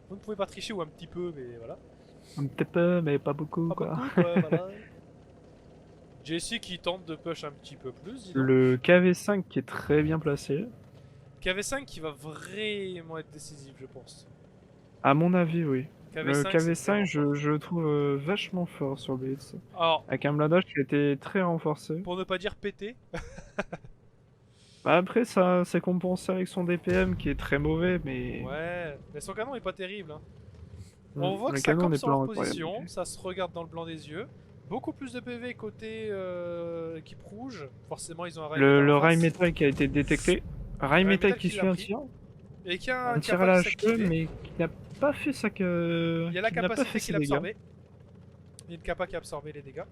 vous ne pouvez pas tricher ou un petit peu, mais voilà. Un petit peu, mais pas beaucoup, Pas quoi. beaucoup, quoi, voilà. Jesse qui tente de push un petit peu plus, dis donc. Le KV5 qui est très bien placé. KV5 qui va vraiment être décisif, je pense. À mon avis, oui. Le KV5, c'est KV5, vraiment fort. je le trouve vachement fort sur Blitz. Alors, Avec un blindage qui a été très renforcé. pour ne pas dire pété, Bah après, ça c'est compensé avec son DPM qui est très mauvais, mais ouais, mais son canon est pas terrible. Hein. On voit que le ça canon campe n'est sur pas leur incroyable. position, ça se regarde dans le blanc des yeux. Beaucoup plus de PV côté équipe rouge. Forcément, ils ont un rail métal en Le rail face. metal qui a été détecté. Rail Rail metal métal qui qui l'a suit un pris. tir. Et qui a un Un tir à capa la qui HE, s'activer. mais qui n'a pas fait sa que. Il y a la Qui n'a pas fait capacité ses qu'il a dégâts. absorbée. Il y a une capa qui a absorbé les dégâts.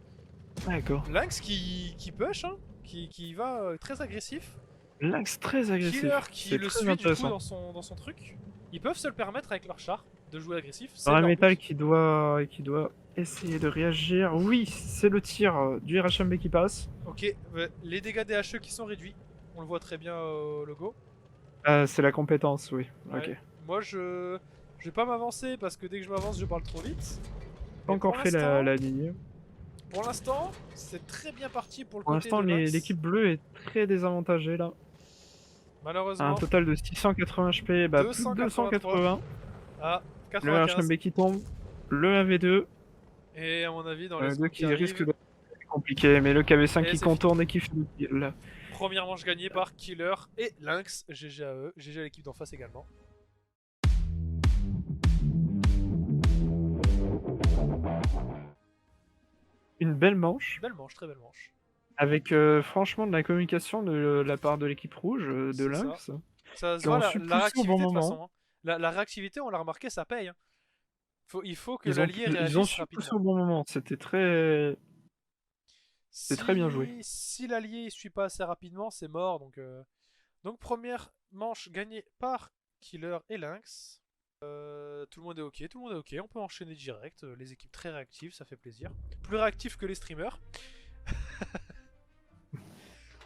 D'accord. Lynx qui push, hein, qui va très agressif. Lynx très agressif. Killer qui C'est le très suit du coup intéressant. dans son truc. Ils peuvent se le permettre avec leur char de jouer agressif, c'est Rail leur metal but. qui doit essayer de réagir. Oui, c'est le tir du RHMB qui passe. Ok, les dégâts des HE qui sont réduits. On le voit très bien au logo. C'est la compétence, oui. Ouais. Ok. Moi je vais pas m'avancer parce que dès que je m'avance je parle trop vite. Pas Mais encore fait la ligne. pour l'instant, c'est très bien parti pour le Pour côté l'instant, de Lynx. l'équipe bleue est très désavantagée là. Un Malheureusement, total de 680 HP, bah plus de 283 280. à Le 95. RHMB qui tombe. Le 1v2. Et à mon avis, dans les Le 2 secondes qui qui risque arrivent, d'être compliqué, mais le KV5 et qui c'est contourne et qui fait le kill. première manche gagnée par Killer et Lynx. GG à eux, GG à l'équipe d'en face également. Une belle manche. Belle manche, très belle manche. Avec franchement de la communication de la part de l'équipe rouge, de C'est ça. Lynx. Ça se Qui voit ont su la pousser au bon réactivité de toute moment. façon. Hein. La réactivité, on l'a remarqué, ça paye. Hein. Il faut que Ils ont l'allié réagisse su pousser rapidement. au bon moment. C'était très bien joué. Si l'allié ne suit pas assez rapidement, c'est mort. Donc première manche gagnée par Killer et Lynx. Tout le monde est ok, on peut enchaîner direct. Les équipes très réactives, ça fait plaisir. Plus réactives que les streamers.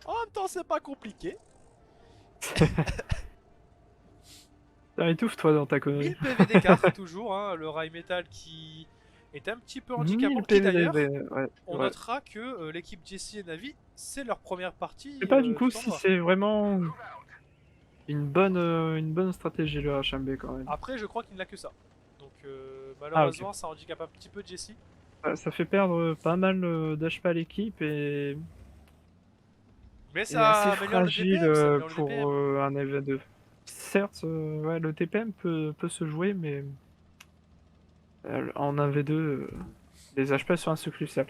En même temps, c'est pas compliqué. Étouffe-toi dans ta 1000 connerie. PV d'écart, toujours. Hein, le rail metal qui est un petit peu handicapant. 1000 Qui d'ailleurs, ouais, on ouais. notera que l'équipe Jesse et Navi, c'est leur première partie Je sais pas du coup du si tournoi. c'est vraiment une bonne stratégie le HMB quand même. Après, je crois qu'il n'a que ça. Donc malheureusement, Ok. ça handicape un petit peu Jesse. Ça fait perdre pas mal d'HP à l'équipe et Mais assez ça améliore le fragile DPM, ça améliore le pour DPM. un EV2. Certes, ouais, le TPM peut se jouer, mais en 1v2, Les HP sont assez cruciales.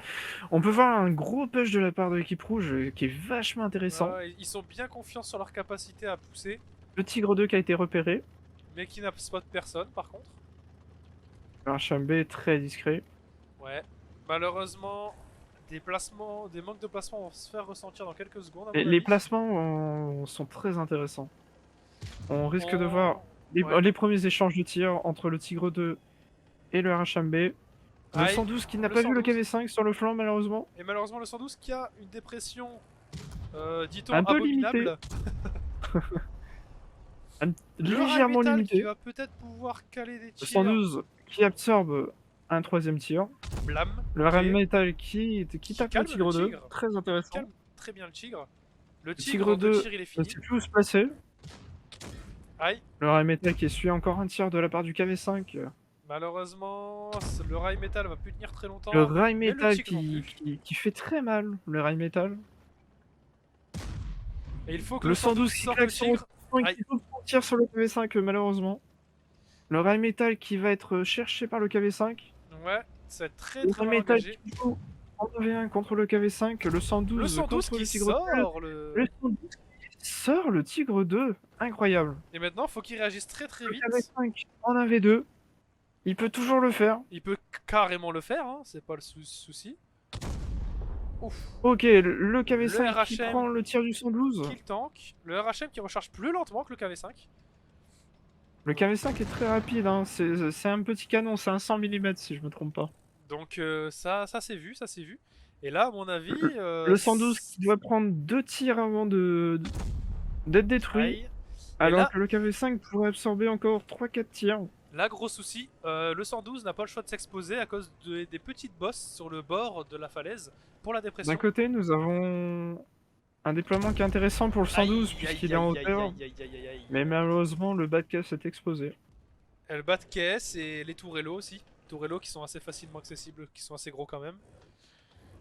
On peut voir un gros push de la part de l'équipe rouge qui est vachement intéressant. Ils sont bien confiants sur leur capacité à pousser, Le Tigre 2 qui a été repéré. mais qui n'a spot personne par contre. Un Chambé très discret. Ouais. Malheureusement, des manques de placement vont se faire ressentir dans quelques secondes à Et mon les avis. placements sont très intéressants. On risque de voir Ouais. les premiers échanges de tirs entre le Tigre 2 et le RHMB. Le Aïe, 112 qui n'a le pas vu le 112. KV5 sur le flanc malheureusement. Et malheureusement le 112 qui a une dépression, dit-on, Un peu limité. abominable. Le rail Légèrement métal qui limité. va peut-être pouvoir caler des Le tirs. 112 qui absorbe un troisième tir. Blam. Le rail métal qui tape le calme Tigre 2. Très Qui intéressant. calme très bien le tigre. Le Le tigre Tigre en 2 2 tirs il est ne fini. sait plus où se placer. Aïe. Le rail métal qui essuie encore un tir de la part du KV5. Malheureusement, le rail métal va plus tenir très longtemps. Le rail mais le métal tigre non plus. qui fait très mal. Le rail métal. Et il faut que Le le 112 112 qui sorte le claque son tigre. qui coupe son tir sur le KV5 malheureusement. Le rail métal qui va être cherché par le KV5. Ouais, c'est très Le très rail mal métal engagé. qui joue en 1v1 contre le KV5. Le 112, Le 112 contre qui le Tigre 2. sort Le 112 qui sort le Tigre 2. Incroyable. Et maintenant, faut qu'il réagisse très très Le vite. KV5 en 1v2. Il peut toujours le faire. Il peut carrément le faire, hein, c'est pas le souci. Ouf. Ok, le KV5 Le qui RHM prend le tir du 112. Kill tank. Le RHM qui recharge plus lentement que le KV5. Le KV5 est très rapide, hein. C'est un petit canon, c'est un 100 mm si je me trompe pas. Donc ça c'est vu, ça c'est vu. Et là, à mon avis... Le 112 qui doit prendre 2 tirs avant d'être détruit. Aïe. Alors là, que le KV5 pourrait absorber encore 3-4 tirs. là, gros souci, le 112 n'a pas le choix de s'exposer à cause des petites bosses sur le bord de la falaise pour la D'un dépression. côté, nous avons un déploiement qui est intéressant pour le 112 puisqu'il est en hauteur. Mais malheureusement, le bas de caisse est exposé. Le bas de caisse et les tourellos aussi. Tourellos qui sont assez facilement accessibles, qui sont assez gros quand même.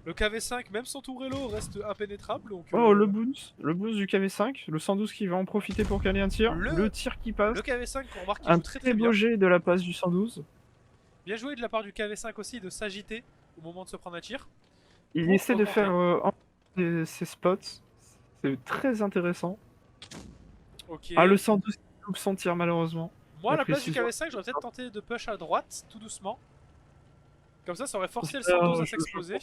Le KV5, même son tourello, reste impénétrable. Donc, Oh, le boost du KV5. Le 112 qui va en profiter pour caler un tir. Le tir qui passe. Le KV5 qu'on remarque qu'il Un joue très bien. beau jet de la passe du 112. Bien joué de la part du KV5 aussi de s'agiter au moment de se prendre un tir. Il essaie de faire ses spots. C'est très intéressant. Ok. Ah, le 112 qui loupe son tir malheureusement. Moi, à la place du KV5, j'aurais peut-être tenté de push à droite, tout doucement. Comme ça aurait forcé le 112 à s'exploser.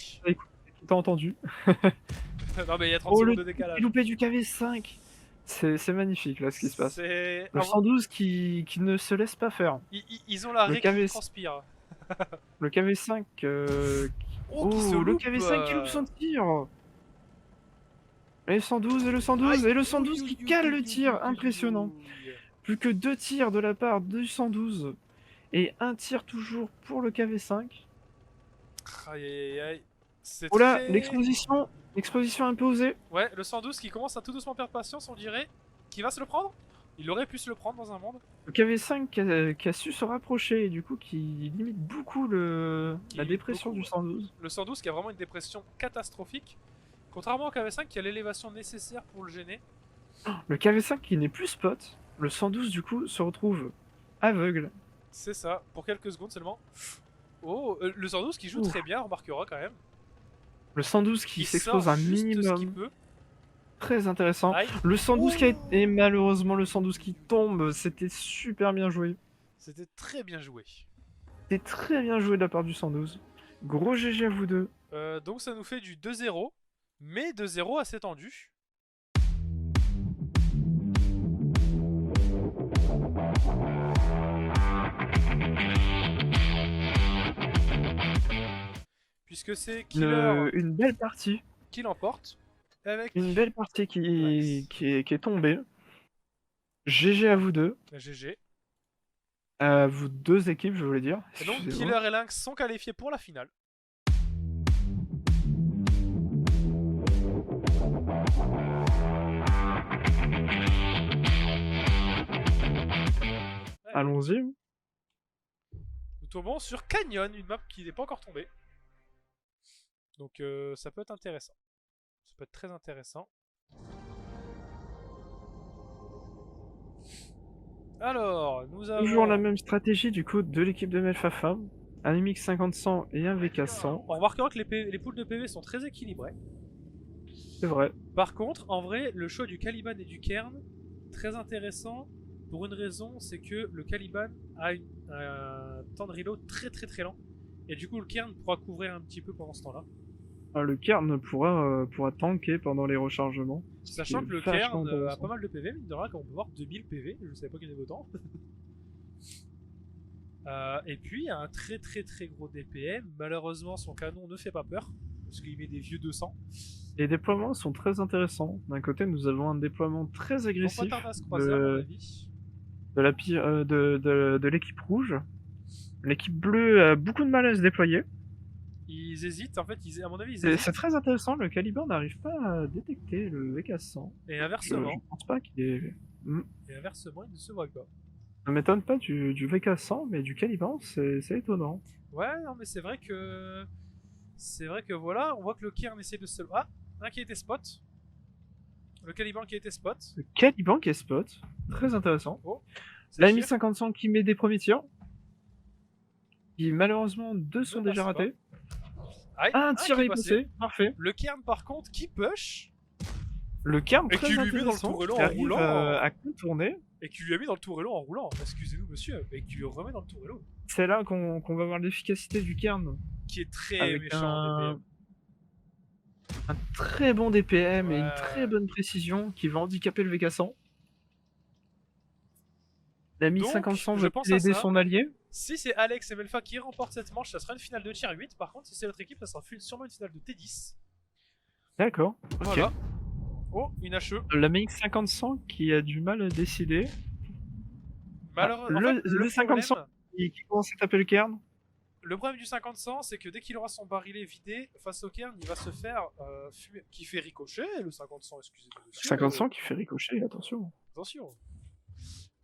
T'as entendu? Non, mais il y a 30 secondes de décalage. Le loupé du KV5. C'est magnifique là ce qui se passe. Le 112 qui ne se laisse pas faire. Ils ont la ré qui transpire. Le KV5 le KV5 qui loupe son tir. Et le 112 et le 112 et le 112 qui cale le tir, impressionnant. Plus que 2 tirs de la part du 112 et un tir toujours pour le KV5. Aïe aïe aïe. Oh là, l'exposition un peu osée. Ouais, le 112 qui commence à tout doucement perdre patience, on dirait. Qui va se le prendre? Il aurait pu se le prendre dans un monde. Le KV5 qui a su se rapprocher et du coup qui limite beaucoup la dépression du 112. Le 112 qui a vraiment une dépression catastrophique. Contrairement au KV5 qui a l'élévation nécessaire pour le gêner. Le KV5 qui n'est plus spot. Le 112 du coup se retrouve aveugle. C'est ça, pour quelques secondes seulement. Oh, le 112 qui joue très bien, on remarquera quand même. Le 112 qui s'expose un minimum. Très intéressant. Aïe. Le 112 qui a été... Et malheureusement le 112 qui tombe, c'était super bien joué. C'était très bien joué. C'était très bien joué de la part du 112. Gros GG à vous deux. Donc ça nous fait du 2-0, mais 2-0 assez tendu. Puisque c'est Killer une belle partie qui l'emporte. Avec une belle partie qui est tombée. GG à vous deux. GG. À vous deux équipes, je voulais dire. Et donc Killer et Lynx sont qualifiés pour la finale. Allons-y. Nous tombons sur Canyon, une map qui n'est pas encore tombée. Donc ça peut être intéressant. Ça peut être très intéressant. Alors, nous avons... Toujours la même stratégie du coup de l'équipe de Melfafa. un MX 50-100 et un VK 100. On remarquera que les poules de PV sont très équilibrées. C'est vrai. Par contre, en vrai, le choix du Caliban et du Cairn, très intéressant pour une raison, c'est que le Caliban a un temps de reload très lent. Et du coup, le Cairn pourra couvrir un petit peu pendant ce temps-là. Le Cairn pourra tanker pendant les rechargements. Sachant que le Cairn a pas mal de PV, mine de rien, comme on peut voir, 2000 PV, je savais pas qu'il y en avait autant. Et puis, il y a un très gros DPM. Malheureusement, son canon ne fait pas peur, parce qu'il met des vieux 200. Les déploiements sont très intéressants. D'un côté, nous avons un déploiement très agressif de l'équipe rouge. L'équipe bleue a beaucoup de mal à se déployer. Ils hésitent, en fait, à mon avis, ils hésitent. C'est très intéressant, le Caliban n'arrive pas à détecter le VK100. Et inversement. Je pense pas qu'il est... Et inversement, il ne se voit pas. Ça m'étonne pas du VK100, mais du Caliban, c'est étonnant. Ouais, non, mais c'est vrai que... C'est vrai que voilà, on voit que le Cairn essaie de se... Ah, un qui a été spot. Le Caliban qui a été spot. Le Caliban qui est spot. Très intéressant. Oh, la Mi-50-100 qui met des premiers tirs. Qui malheureusement, deux sont déjà ratés. Un tir est passé, parfait. Le Cairn par contre qui push. Le Cairn très qui lui met dans le tourelon en roulant. À contourner. Et qui lui a mis dans le tourelon en roulant. Excusez-nous monsieur, et qui lui remet dans le tourelon. C'est là qu'on va voir l'efficacité du Cairn. Qui est très méchant en DPM. Un très bon DPM et une très bonne précision qui va handicaper le VK100. La Mi-50-100 va aider son allié. Si c'est Alex et Melfa qui remportent cette manche, ça sera une finale de tier 8. Par contre, si c'est l'autre équipe, ça sera sûrement une finale de T10. D'accord. Voilà. Okay. Oh, une HE. La Mi-50-100 qui a du mal à décider. Malheureusement, le 50-100 qui commence à taper le Cairn. Le problème du 50-100, c'est que dès qu'il aura son barillet vidé face au Cairn, il va se faire fumer. Qui fait ricocher, le 50-100, excusez-moi. 50-100 qui fait ricocher, attention. Attention.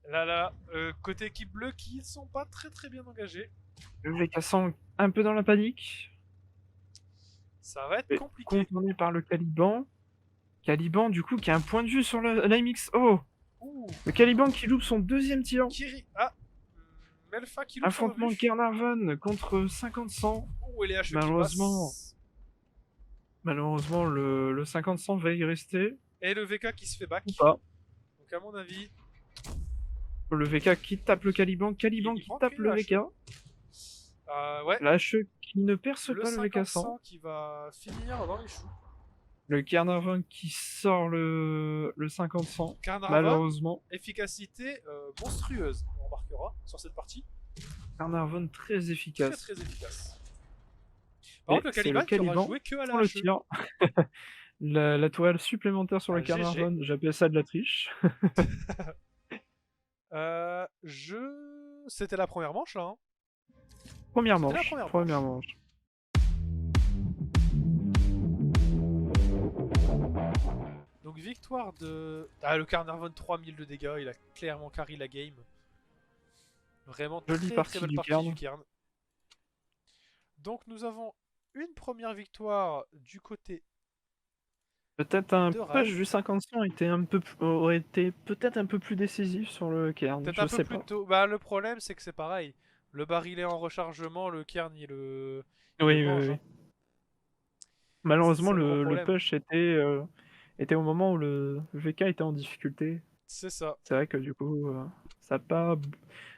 Là, côté équipe bleue qui sont pas très bien engagés. Le VK100 un peu dans la panique. Ça va être compliqué. Contourné par le Caliban. Caliban, du coup, qui a un point de vue sur l'AMX. Oh! Ouh. Le Caliban qui loupe son deuxième tir. Ah! Melfa qui loupe affrontement Cairn contre 50-100. Oh, et les HE malheureusement, le 50-100 va y rester. Et le VK qui se fait back. Ou pas. Donc, à mon avis. Le VK qui tape le Caliban. Caliban qui tape le VK. Ouais. La HE qui ne perce pas le VK100. Qui va finir dans les choux. Le Carnarvon qui sort le 50-100. Malheureusement. Efficacité monstrueuse, on remarquera sur cette partie. Carnarvon très efficace. Très efficace. Par contre, le Caliban aura joué que à la tir. La tourelle supplémentaire sur le Carnarvon, j'appelle ça de la triche. C'était la première manche là. Hein. Première manche. Donc victoire de... Ah, le Carnarvon 3000 de dégâts, il a clairement carry la game. Vraiment très belle partie du Cairn. Donc nous avons une première victoire du côté... Peut-être un push du 50-100 aurait été peut-être un peu plus décisif sur le Cairn. Peut-être un peu plus tôt. Bah, le problème c'est que c'est pareil. Le barillet en rechargement, le Cairn il le... Oui. Malheureusement le push était au moment où le VK était en difficulté. C'est ça. C'est vrai que du coup, ça n'a pas...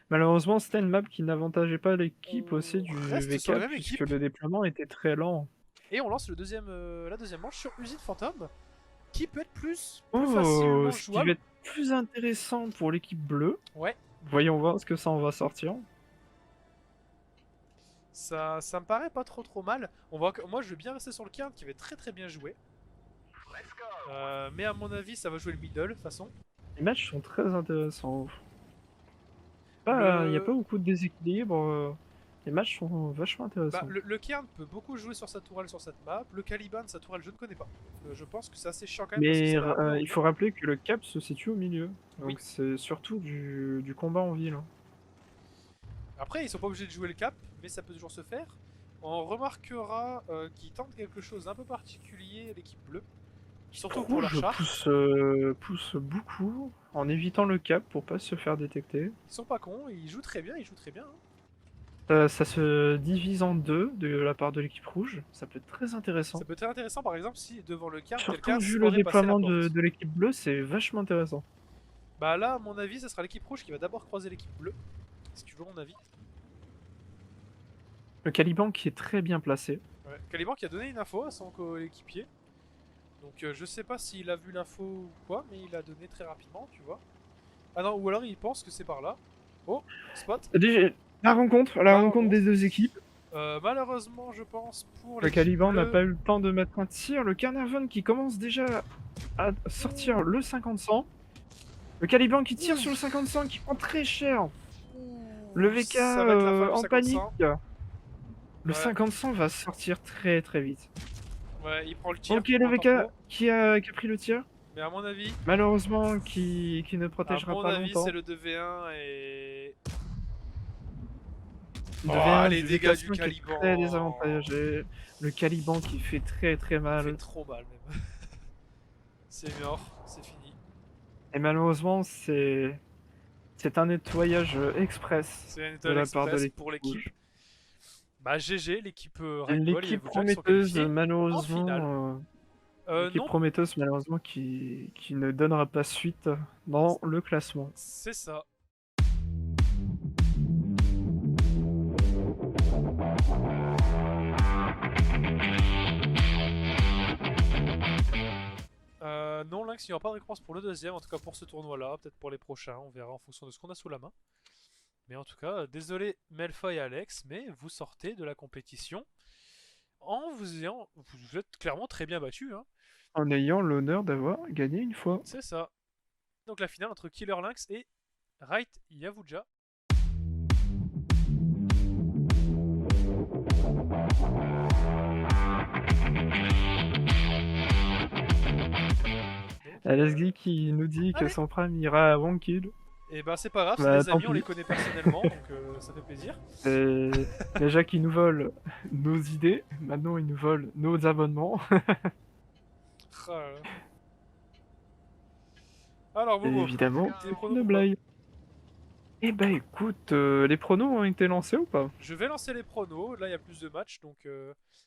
Malheureusement, c'était une map qui n'avantageait pas l'équipe aussi du VK, puisque le déploiement était très lent. Et on lance la deuxième manche sur Usine Fantôme, qui peut être plus facilement jouable. Ce qui va être plus intéressant pour l'équipe bleue. Ouais. Voyons voir ce que ça en va sortir. Ça me paraît pas trop mal. Moi, je vais bien rester sur le Cairn qui va être très bien joué. Mais à mon avis, ça va jouer le middle, de toute façon. Les matchs sont très intéressants. Il n'y a pas beaucoup de déséquilibre. Les matchs sont vachement intéressants. Le Cairn peut beaucoup jouer sur sa tourelle sur cette map. Le Caliban, sa tourelle, je ne connais pas. Je pense que c'est assez chiant quand même. Mais il faut rappeler que le cap se situe au milieu. Donc c'est surtout du combat en ville. Après, ils sont pas obligés de jouer le cap, mais ça peut toujours se faire. On remarquera qu'ils tentent quelque chose d'un peu particulier, l'équipe bleue. Surtout pour la char. Pousse beaucoup en évitant le cap pour pas se faire détecter. Ils sont pas cons, ils jouent très bien, hein. Ça se divise en deux de la part de l'équipe rouge. Ça peut être très intéressant. Ça peut être très intéressant par exemple si devant le quart, Surtout quelqu'un vu le aurait passé la déploiement porte. de l'équipe bleue, c'est vachement intéressant. Bah là, à mon avis, ça sera l'équipe rouge qui va d'abord croiser l'équipe bleue. C'est toujours mon avis. Le Caliban qui est très bien placé. Ouais. Caliban qui a donné une info à son coéquipier. Donc je sais pas s'il a vu l'info ou quoi, mais il a donné très rapidement, tu vois. Ah non, ou alors il pense que c'est par là. Oh, spot. Déjà, la rencontre des deux équipes. Malheureusement, je pense, pour Le l'équipe Caliban n'a bleue. pas eu le temps de mettre un tir. Le Carnarvon qui commence déjà à sortir le 50-100. Le Caliban qui tire sur le 50-100 qui prend très cher. Le VK Ça va être la fin du en panique. 50-100. Le Ouais. 50-100 va sortir très très vite. Ouais, il prend le tir Ok, pour le un VK tempo. qui a pris le tir. Mais à mon avis, Malheureusement, qui ne protégera pas longtemps. c'est le 2v1 et... De Oh, V1 les du dégâts du VK5 qui est Caliban. très désavantagé. Le Caliban qui fait très très Il fait mal. trop mal même. C'est mort, c'est fini. Et malheureusement, c'est un nettoyage express C'est un de étoile la part de express l'équipe pour l'équipe. rouge. Bah GG, l'équipe Red Bull et L'équipe Evo Jack sont prometteuse, qualifiés en finale. malheureusement, l'équipe Non, prometteuse, malheureusement, qui ne donnera pas suite dans le classement. c'est ça. Non, Lynx, il n'y aura pas de récompense pour le deuxième, en tout cas pour ce tournoi-là, peut-être pour les prochains, on verra en fonction de ce qu'on a sous la main. Mais en tout cas, désolé Melfa et Alex, mais vous sortez de la compétition en vous êtes clairement très bien battus, hein. En ayant l'honneur d'avoir gagné une fois. C'est ça. Donc la finale entre Killer Lynx et Right Yavuja. LSG qui nous dit que Allez. son prime ira à One Kill. Et bah c'est pas grave, c'est Bah, des tant amis, on pis. les connaît personnellement, donc ça fait plaisir. Et déjà qu'ils nous volent nos idées, maintenant ils nous volent nos abonnements. Ah là là. Alors Et Momo, évidemment, tes pronos une pour quoi? blague. Eh bah écoute, les pronos ont été lancés ou pas? Je vais lancer les pronos, là il y a plus de matchs, donc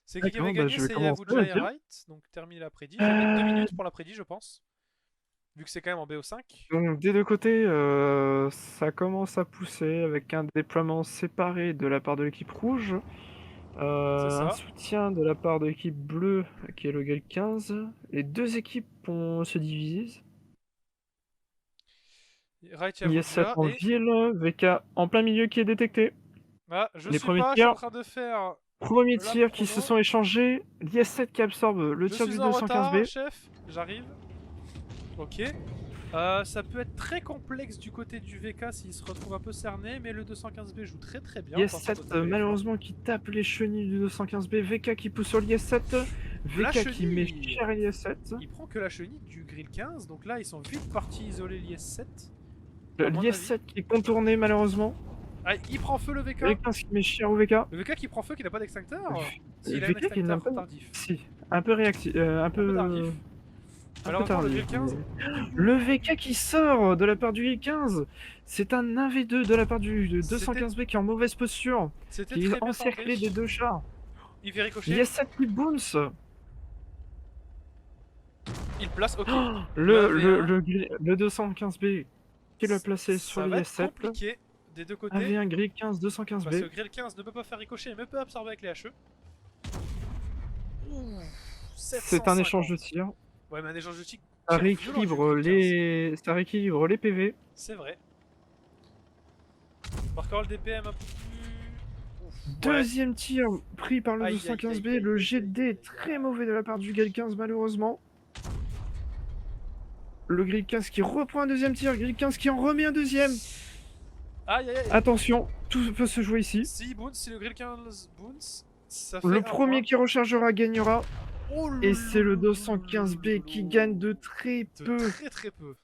c'est qui va D'accord, bah gagner, je vais c'est commencer Yavuja à et dire. Right, donc termine l'après-midi. Je vais mettre 2 Euh, minutes pour l'après-midi je pense, vu que c'est quand même en BO5. Donc des deux côtés, ça commence à pousser avec un déploiement séparé de la part de l'équipe rouge. C'est Un ça. soutien de la part de l'équipe bleue qui est le Gale 15. Les deux équipes se divisent. Right IS-7 Yavuja en et... ville, VK en plein milieu qui est détecté. Ah, je Les suis premiers pas, je suis en tirs, train de faire premiers la tirs qui se prono. sont échangés. L'IS-7 qui absorbe le Je tir du suis en retard, 215B. chef, j'arrive. Ok. Ça peut être très complexe du côté du VK s'il se retrouve un peu cerné, mais le 215B joue très très bien. IS-7 malheureusement qui tape les chenilles du 215B. VK qui pousse sur l'IS-7. VK qui met cher l'IS-7. Il prend que la chenille du grill 15, donc là ils sont vite partis isoler l'IS-7. L'IS-7 qui est contourné malheureusement. Ah, il prend feu le VK. Le 15 qui met cher au VK. Le VK qui prend feu, qui n'a pas d'extincteur. Le S'il a un VK qui n'a extincteur pas... tardif. Si, un peu réactif, un peu... tardif. Alors attends, le grill 15. Le VK qui sort de la part du I15, c'est un 1v2 de la part du 215B qui est en mauvaise posture, C'était qui très est bien encerclé tenté. des deux chars. Il fait ricocher. Il y a 7 qui bounce. Il place, ok. Oh, le 215B qui l'a placé sur Ça va être l'IS-7 compliqué des deux côtés. avait un grill 15 Parce que 215B. Grill 15 ne peut pas faire ricocher, mais peut absorber avec les HE. Ouh, C'est un échange de 750. tirs. Ouais, mais un échange de tic. Ça rééquilibre les PV. C'est vrai. Par contre, le DPM un peu plus. Ouf, ouais. Deuxième tir pris par le Aïe, aïe, 215B. aïe, aïe, Le aïe, jet de aïe, dés aïe. très mauvais de la part du Grill 15 malheureusement. Le Grill 15 qui reprend un deuxième tir. Grill 15 qui en remet un deuxième. Aïe, aïe, aïe. Attention, tout peut se jouer ici. Si bounce, si le Grill 15 bounce, ça fait Le un premier point. qui rechargera gagnera. Oh Et c'est le 215B qui gagne de très peu. Très très peu.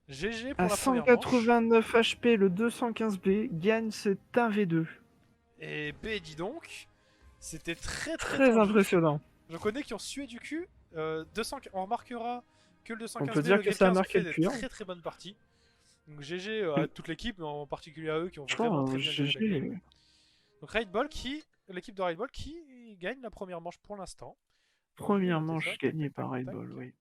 GG pour À la première manche. 189 HP, le 215B gagne cet 1v2. Et B, dis donc, c'était très Très tendu. impressionnant. J'en connais qui ont sué du cul. 200, on remarquera que le 215B, On peut dire le que Grill ça a 15 ont marqué fait le des cuir. très très bonnes parties. Donc GG à toute l'équipe, mais en particulier à eux qui ont Je vraiment crois, très bien géré la game. GG. Donc l'équipe de Raidball qui gagne la première manche pour l'instant. Donc, je vais Première noter manche ça. Tac, gagnée tac, par tac, Red tac. Bull, oui.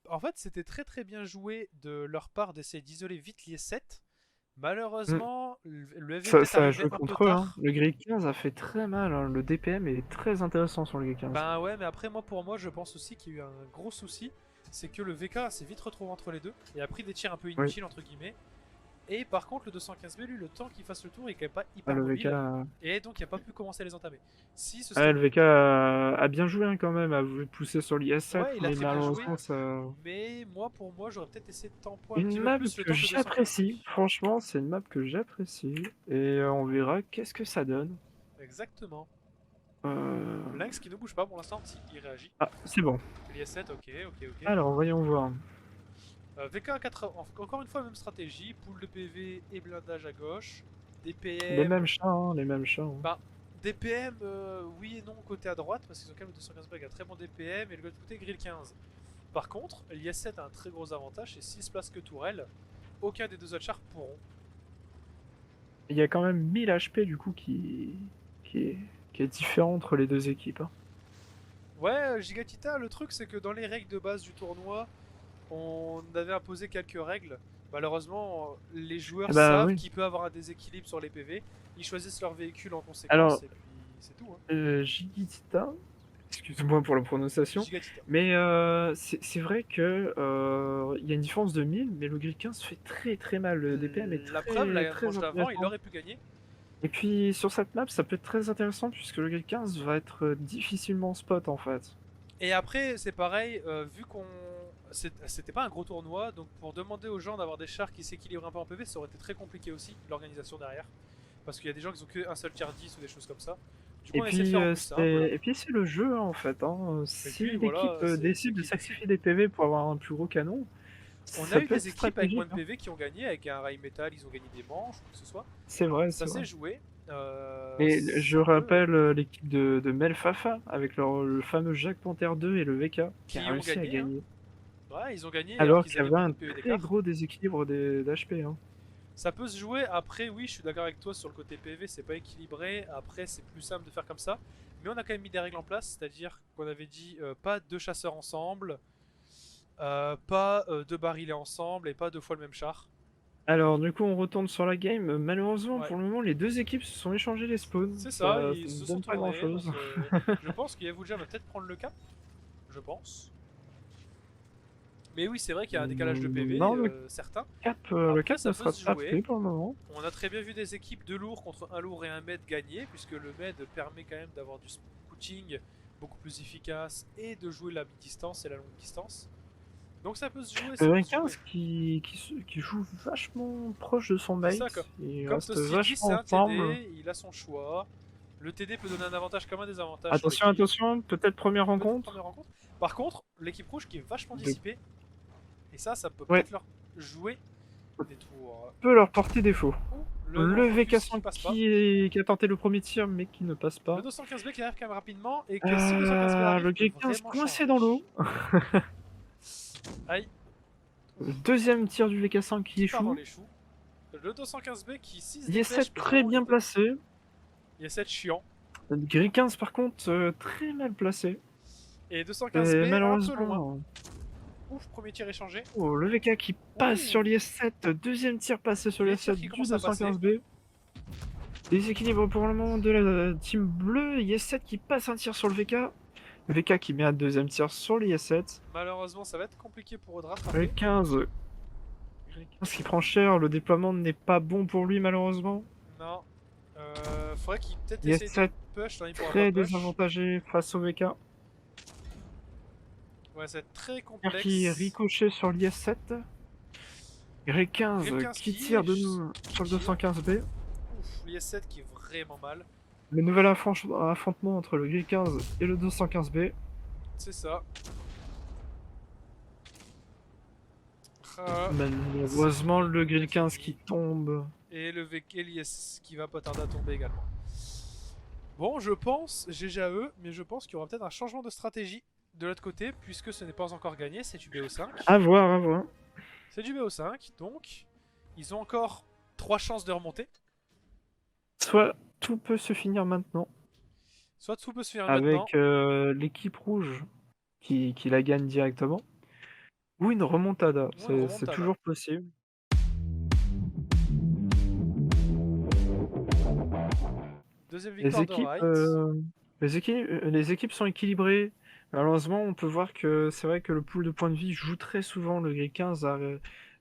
En fait, c'était très très bien joué de leur part d'essayer d'isoler vite les 7. Mm. Malheureusement, le FV est Ça, peut-être ça a arrivé joué un peu contre eux, hein. tard. Le Grid 15 a fait très mal, hein. Le DPM est très intéressant sur le Grid 15. Ben ouais, mais après, pour moi, je pense aussi qu'il y a eu un gros souci. C'est que le VK s'est vite retrouvé entre les deux et a pris des tirs un peu Oui. inutiles, entre guillemets. Et par contre, le 215B, lui, le temps qu'il fasse le tour, il est quand même pas Ah, hyper le VK, mobile. Et donc, il n'a pas pu commencer à les entamer. Si ce ah, serait. le VK a bien joué, hein, quand même, a voulu pousser sur l'IS7, Ouais, il a mais très bien joué. malheureusement, ça. Mais pour moi, j'aurais peut-être essayé de tempo un Une petit peu map plus le que temps que le 215B. j'apprécie, franchement, c'est une map que j'apprécie, et on verra qu'est-ce que ça donne. Exactement. Euh... Lynx qui ne bouge pas pour l'instant, si, il réagit. Ah, c'est bon. L'IS7, ok, ok, ok. Alors, voyons voir. VK 4, encore une fois, même stratégie. Pool de PV et blindage à gauche. Les DPM. mêmes chats, hein, les mêmes chats, hein. Bah, DPM, oui et non côté à droite, parce qu'ils ont quand même le 215 avec un très bon DPM, et le l'autre côté grill 15. Par contre, l'IS7 a un très gros avantage, c'est 6 places que tourelle. Aucun des deux autres chars pourront. Il y a quand même 1000 HP, du coup, qui est différent entre les deux équipes, hein. Ouais, Gigatita, le truc c'est que dans les règles de base du tournoi, on avait imposé quelques règles. Malheureusement, les joueurs Bah savent oui. qu'il peut avoir un déséquilibre sur les PV. Ils choisissent leur véhicule en Alors, conséquence, et puis c'est tout. Hein. Gigitita, excuse-moi pour la prononciation, Gigatita. mais c'est vrai que il y a une différence de 1000, mais le Grid 15 fait très très mal. Le DPM est La preuve, très la très manche d'avant, il intéressant. aurait pu gagner. Et puis sur cette map, ça peut être très intéressant puisque le Grid 15 va être difficilement spot en fait. Et après, c'est pareil, vu qu'on. C'était pas un gros tournoi, donc pour demander aux gens d'avoir des chars qui s'équilibrent un peu en PV, ça aurait été très compliqué aussi, l'organisation derrière. Parce qu'il y a des gens qui ont qu'un seul tier 10 ou des choses comme ça. Du coup, Et on a essayé de puis faire au plus simple. c'est le jeu, hein, en fait, hein. Et Si puis l'équipe voilà, c'est décide de qui décide. sacrifier des PV pour avoir un plus gros canon, On a ça eu peut des être équipes avec moins stratégique, de hein. PV qui ont gagné, avec un rail metal, ils ont gagné des manches ou quoi que ce soit. C'est vrai, Ça c'est vrai. s'est joué. Mais je Ça peut. rappelle l'équipe de Melfafa avec le fameux Jacques Panther 2 et le VK qui a Qui ont réussi à gagné, hein. gagner. Ouais, ils ont gagné alors Alors qu'ils qu'il y avaient avait beaucoup un de PV très d'écart. gros déséquilibre d'HP, hein. Ça peut se jouer, après oui je suis d'accord avec toi sur le côté PV, c'est pas équilibré, après c'est plus simple de faire comme ça. Mais on a quand même mis des règles en place, c'est-à-dire qu'on avait dit pas deux chasseurs ensemble, pas deux barilets ensemble et pas deux fois le même char. Alors du coup on retourne sur la game. Malheureusement Ouais, pour le moment les deux équipes se sont échangés les spawns. c'est ça, Ça ils ne se sont donne pas grand tournés, donc chose. je pense que Yavuja va peut-être prendre le cap, je pense. Mais oui c'est vrai qu'il y a un décalage de PV, Non, certain. le Après cap ça ne peut sera se pas jouer. fait pour le moment. On a très bien vu des équipes de lourds contre un lourd et un med gagner, puisque le med permet quand même d'avoir du scouting beaucoup plus efficace et de jouer la mi-distance et la longue distance. Donc ça peut se jouer, ça Le peut se jouer. 15 qui joue vachement proche de son C'est mate. ça, comme, Ils comme restent Tosti dit, c'est vachement un ensemble. TD, il a son choix. Le TD peut donner un avantage comme un désavantage sur Attention, l'équipe. attention, peut-être première Peut-être rencontre. première rencontre. Par contre, l'équipe rouge qui est vachement De... dissipée, et ça peut Ouais, peut-être leur jouer des tours. peut leur porter défaut. Ou le Le non-focus qui VK100 passe pas. Qui a tenté le premier tir mais qui ne passe Le pas. 215B qui arrive quand même rapidement, et que si le 215B arrive, Le peut G15 vraiment coincé changer. dans l'eau. Aïe, Deuxième tir du VK100 qui part dans échoue. les choux. Le 215B qui, si se Il est dépêche, 7 peut très vraiment bien éviter. placé. Il y a 7 chiants. Gris 15 par contre très mal placé. Et Et 215B un peu loin. malheureusement, Ouf, premier tir échangé. oh, le VK qui passe Ouh. sur l'IS7. Deuxième tir passé sur Les tirs l'IS7 qui du commencent à passer. 215B. Déséquilibre pour le moment de la team bleue. IS7 qui passe un tir sur le VK. Le VK qui met un deuxième tir sur l'IS7. Malheureusement, ça va être compliqué pour eux de Le rattraper. 15. Qui prend cher, le déploiement n'est pas bon pour lui malheureusement. Non. Faudrait qu'il peut-être Il essaye est de push, non, il pourra très pas push. désavantagé face au VK. Ouais, ça va être très Qui complexe. ricochet sur l'IS7. Grey 15 Grey 15 qui qui tire de nous sur le 215B. Ouf, l'IS7 qui est vraiment mal. Le nouvel affrontement entre le Grey 15 et le 215B. C'est ça. Ah, Malheureusement, le Grey 15 qui tombe. et le VK l'IS qui va pas tarder à tomber également. Bon, je pense, GGAE, mais je pense qu'il y aura peut-être un changement de stratégie de l'autre côté, puisque ce n'est pas encore gagné, c'est du BO5. À voir, à voir. C'est du BO5, donc Ils ont encore 3 chances de remonter. Soit tout peut se finir maintenant, Soit tout peut se finir maintenant. avec l'équipe rouge qui la gagne directement, ou une remontada. Ou une C'est remontada. toujours possible. Deuxième Les victoire de équipes, Wright. les équipes sont équilibrées. Malheureusement, on peut voir que c'est vrai que le pool de points de vie joue très souvent. Le Grille 15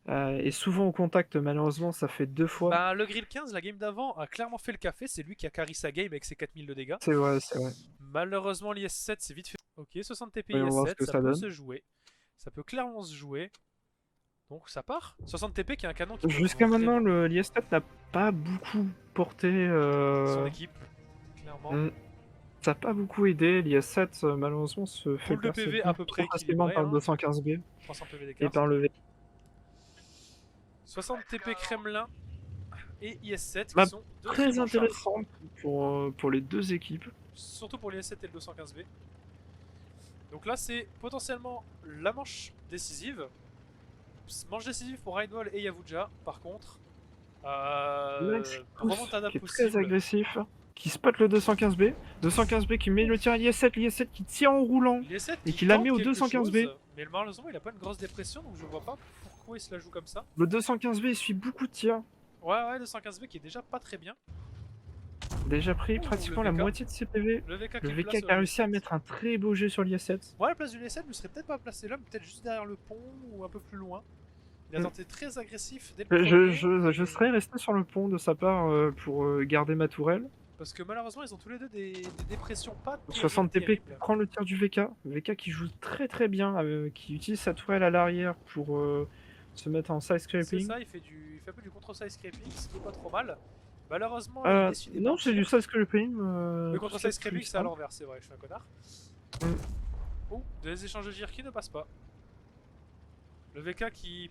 est souvent au contact. Malheureusement, ça fait 2 fois. Bah, le Grill 15, la game d'avant, a clairement fait le café. C'est lui qui a carry sa game avec ses 4000 de dégâts. C'est vrai, c'est vrai. Malheureusement, l'IS-7, c'est vite fait. Ok, 60 TP Voyons voir ce IS-7, que ça ça peut donne. se jouer. Ça peut clairement se jouer. Donc ça part. 60 TP qui est un canon qui peut Jusqu'à maintenant, vraiment l'IS4 n'a pas beaucoup porté. son équipe, clairement. Ça n'a pas beaucoup aidé. L'IS7, malheureusement, se fait Pool de percer PV à peu trop près facilement équilibré, par le hein. 215B 300 PV et d'écart, par c'est le tout. V. 60 TP Kremlin et IS-7 qui Map sont deux très très bons chars. intéressante pour les deux équipes. Surtout pour l'IS-7 et le 215B. Donc là, c'est potentiellement la manche décisive. Manche décisive pour Rainwall et Yavuja, par contre. Max Remontada qui est très possible. agressif, qui spot le 215B. 215B qui met le tir à l'IS7 qui tire en roulant L'IS-7 et qui qui la tente met au quelque 215B. chose, mais malheureusement, il a pas une grosse dépression, donc je vois pas pourquoi il se la joue comme ça. Le 215B il suit beaucoup de tirs. Ouais, 215B qui est déjà pas très bien. Déjà pris Ouh, pratiquement le la VK. moitié de ses PV. Le VK Le qui VK place qui a réussi à l'IS-7. mettre un très beau jet sur l'IS7. Moi, à la place du l'IS-7, je ne serais peut-être pas placé là, mais peut-être juste derrière le pont ou un peu plus loin. Il a tenté très agressif dès le premier. Je serais resté sur le pont de sa part pour garder ma tourelle. Parce que malheureusement, ils ont tous les deux des dépressions pas 60 TP qui terribles. prend le tir du VK. VK qui joue très bien, qui utilise sa tourelle à l'arrière pour se mettre en side C'est scraping. ça, il fait un peu du contre-side scraping, ce qui est pas trop mal. Malheureusement, il essuie des non, c'est du side scraping. Le contre-side scraping, c'est à l'envers, c'est vrai, je suis un connard. Oh, des échanges de gear qui ne passent pas. Le VK qui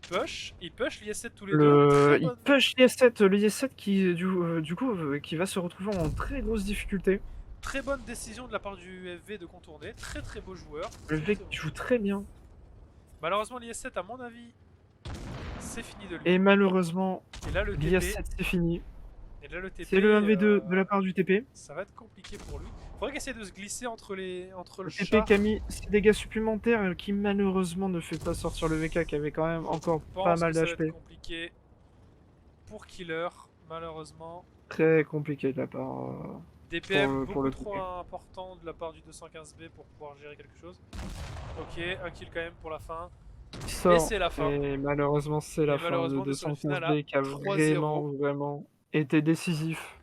il push l'IS-7 tous les deux. Il push l'IS7, le IS7 qui du coup qui va se retrouver en très grosse difficulté. Très bonne décision de la part du FV de contourner, très beau joueur. Le VK joue très bien. Malheureusement l'IS-7 à mon avis, c'est fini de lui. Et malheureusement, Et là le l'IS7 c'est fini. Et là le TP. C'est le 1v2 de la part du TP. Ça va être compliqué pour lui. Faudrait qu'il essaie de se glisser entre le TP char. qui a mis ses dégâts supplémentaires qui malheureusement ne fait pas sortir le VK qui avait quand même encore pas mal Ça va être d'HP. compliqué pour Killer, malheureusement. Très compliqué de la part. DPM pour beaucoup le trop TP. important de la part du 215B pour pouvoir gérer quelque chose. Ok, un kill quand même pour la fin. Et c'est la fin. Et malheureusement c'est la fin de malheureusement, 215B qui a 3-0. vraiment été décisif.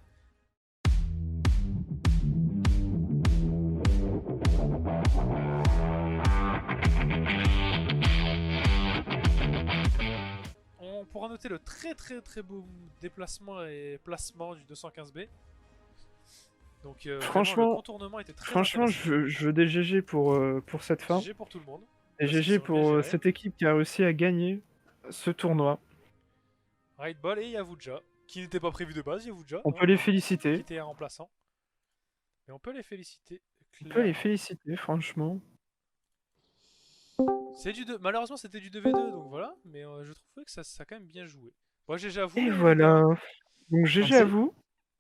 On pourra noter le très beau déplacement et placement du 215B. Donc Franchement, le contournement était très franchement je veux des GG pour cette fin. GG pour tout le monde. Et GG pour cette équipe qui a réussi à gagner ce tournoi. Rightball et Yavuja, qui n'était pas prévu de base, Yavuja. On peut les féliciter. Qui était un remplaçant. Mais on peut les féliciter. On peut les féliciter, franchement. Malheureusement, c'était du 2v2, donc voilà. Mais je trouvais que ça a quand même bien joué. Moi, GG à vous. Et voilà. Donc GG à vous.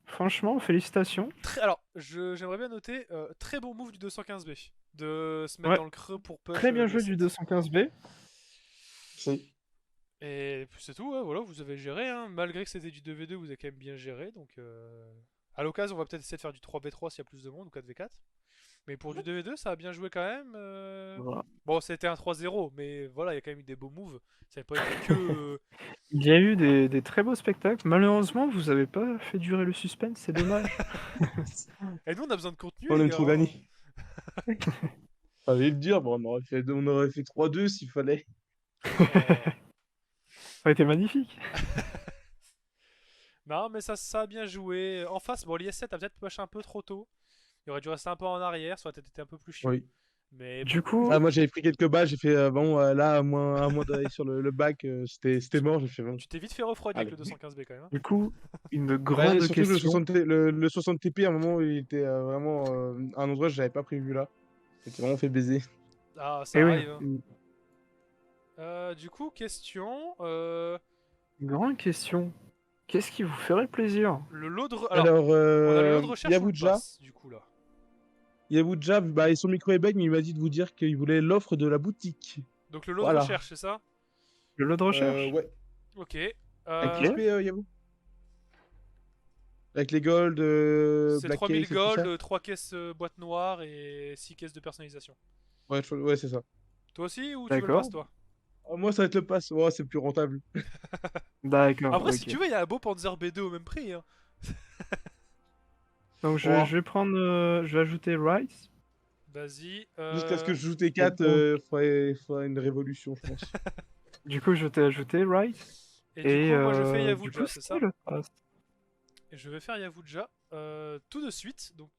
Franchement, félicitations. Alors, j'aimerais bien noter, très bon move du 215B. De se mettre dans le creux pour push. Très bien joué du 215B. Et c'est tout, ouais, voilà, vous avez géré. Hein. Malgré que c'était du 2v2, vous avez quand même bien géré. Donc, à l'occasion, on va peut-être essayer de faire du 3v3 s'il y a plus de monde, ou 4v4. Mais pour du 2v2, ça a bien joué quand même. Voilà. Bon, c'était un 3-0, mais voilà, il y a quand même eu des beaux moves. Ça n'avait pas été que. Il y a eu des très beaux spectacles. Malheureusement, vous avez pas fait durer le suspense, c'est dommage. Et nous, on a besoin de contenu. On les aime gars, trop hein. gagner. Fallait le dire, bon, on aurait fait 3-2 s'il fallait. Ça aurait été magnifique. Non, mais ça a bien joué. En face, bon, l'IS-7 a peut-être push un peu trop tôt. Il aurait dû rester un peu en arrière, ça aurait peut-être été un peu plus chiant. Oui. Mais Du coup, moi j'avais pris quelques balles, j'ai fait bon là à moins d'aller sur le bac, c'était mort, j'ai fait bon. tu t'es vite fait refroidir avec Allez. le 215B quand même. Hein. du coup, une grande Surtout question. le 60 TP à un moment il était vraiment un endroit que j'avais pas prévu là. C'était vraiment fait baiser. Ah, ça Eh oui. arrive. Hein. Du coup, question. Grande question. Qu'est-ce qui vous ferait plaisir? Le lot de... Alors, Alors, on a le lot de recherche ou le Yabudja, pass, du coup, là. Yabudja, bah, son micro est bug, mais il m'a dit de vous dire qu'il voulait l'offre de la boutique. Donc le lot de Voilà. recherche, c'est ça? Le lot de recherche? Ouais. Ok. Avec Ok. XP, Yabou? Avec les gold, C'est black 3000 case et tout ça? gold, 3 caisses boîte noire et 6 caisses de personnalisation. Ouais, c'est ça. Toi aussi ou tu veux le D'accord. pass, toi? Moi, ça va être le pass. Ouais, c'est plus rentable. D'accord, Après, ok. si tu veux, il y a un beau Panzer B2 au même prix. Hein. Donc Oh. je vais prendre... je vais ajouter Rice. Vas-y. Jusqu'à ce que je joue T4, donc- faudrait une révolution, je pense. Du coup, je t'ai ajouté Rice. Et du coup, moi, je fais du Yavudja, coup, c'est c'est ça? le pass. Et je vais faire Yavudja tout de suite. Donc,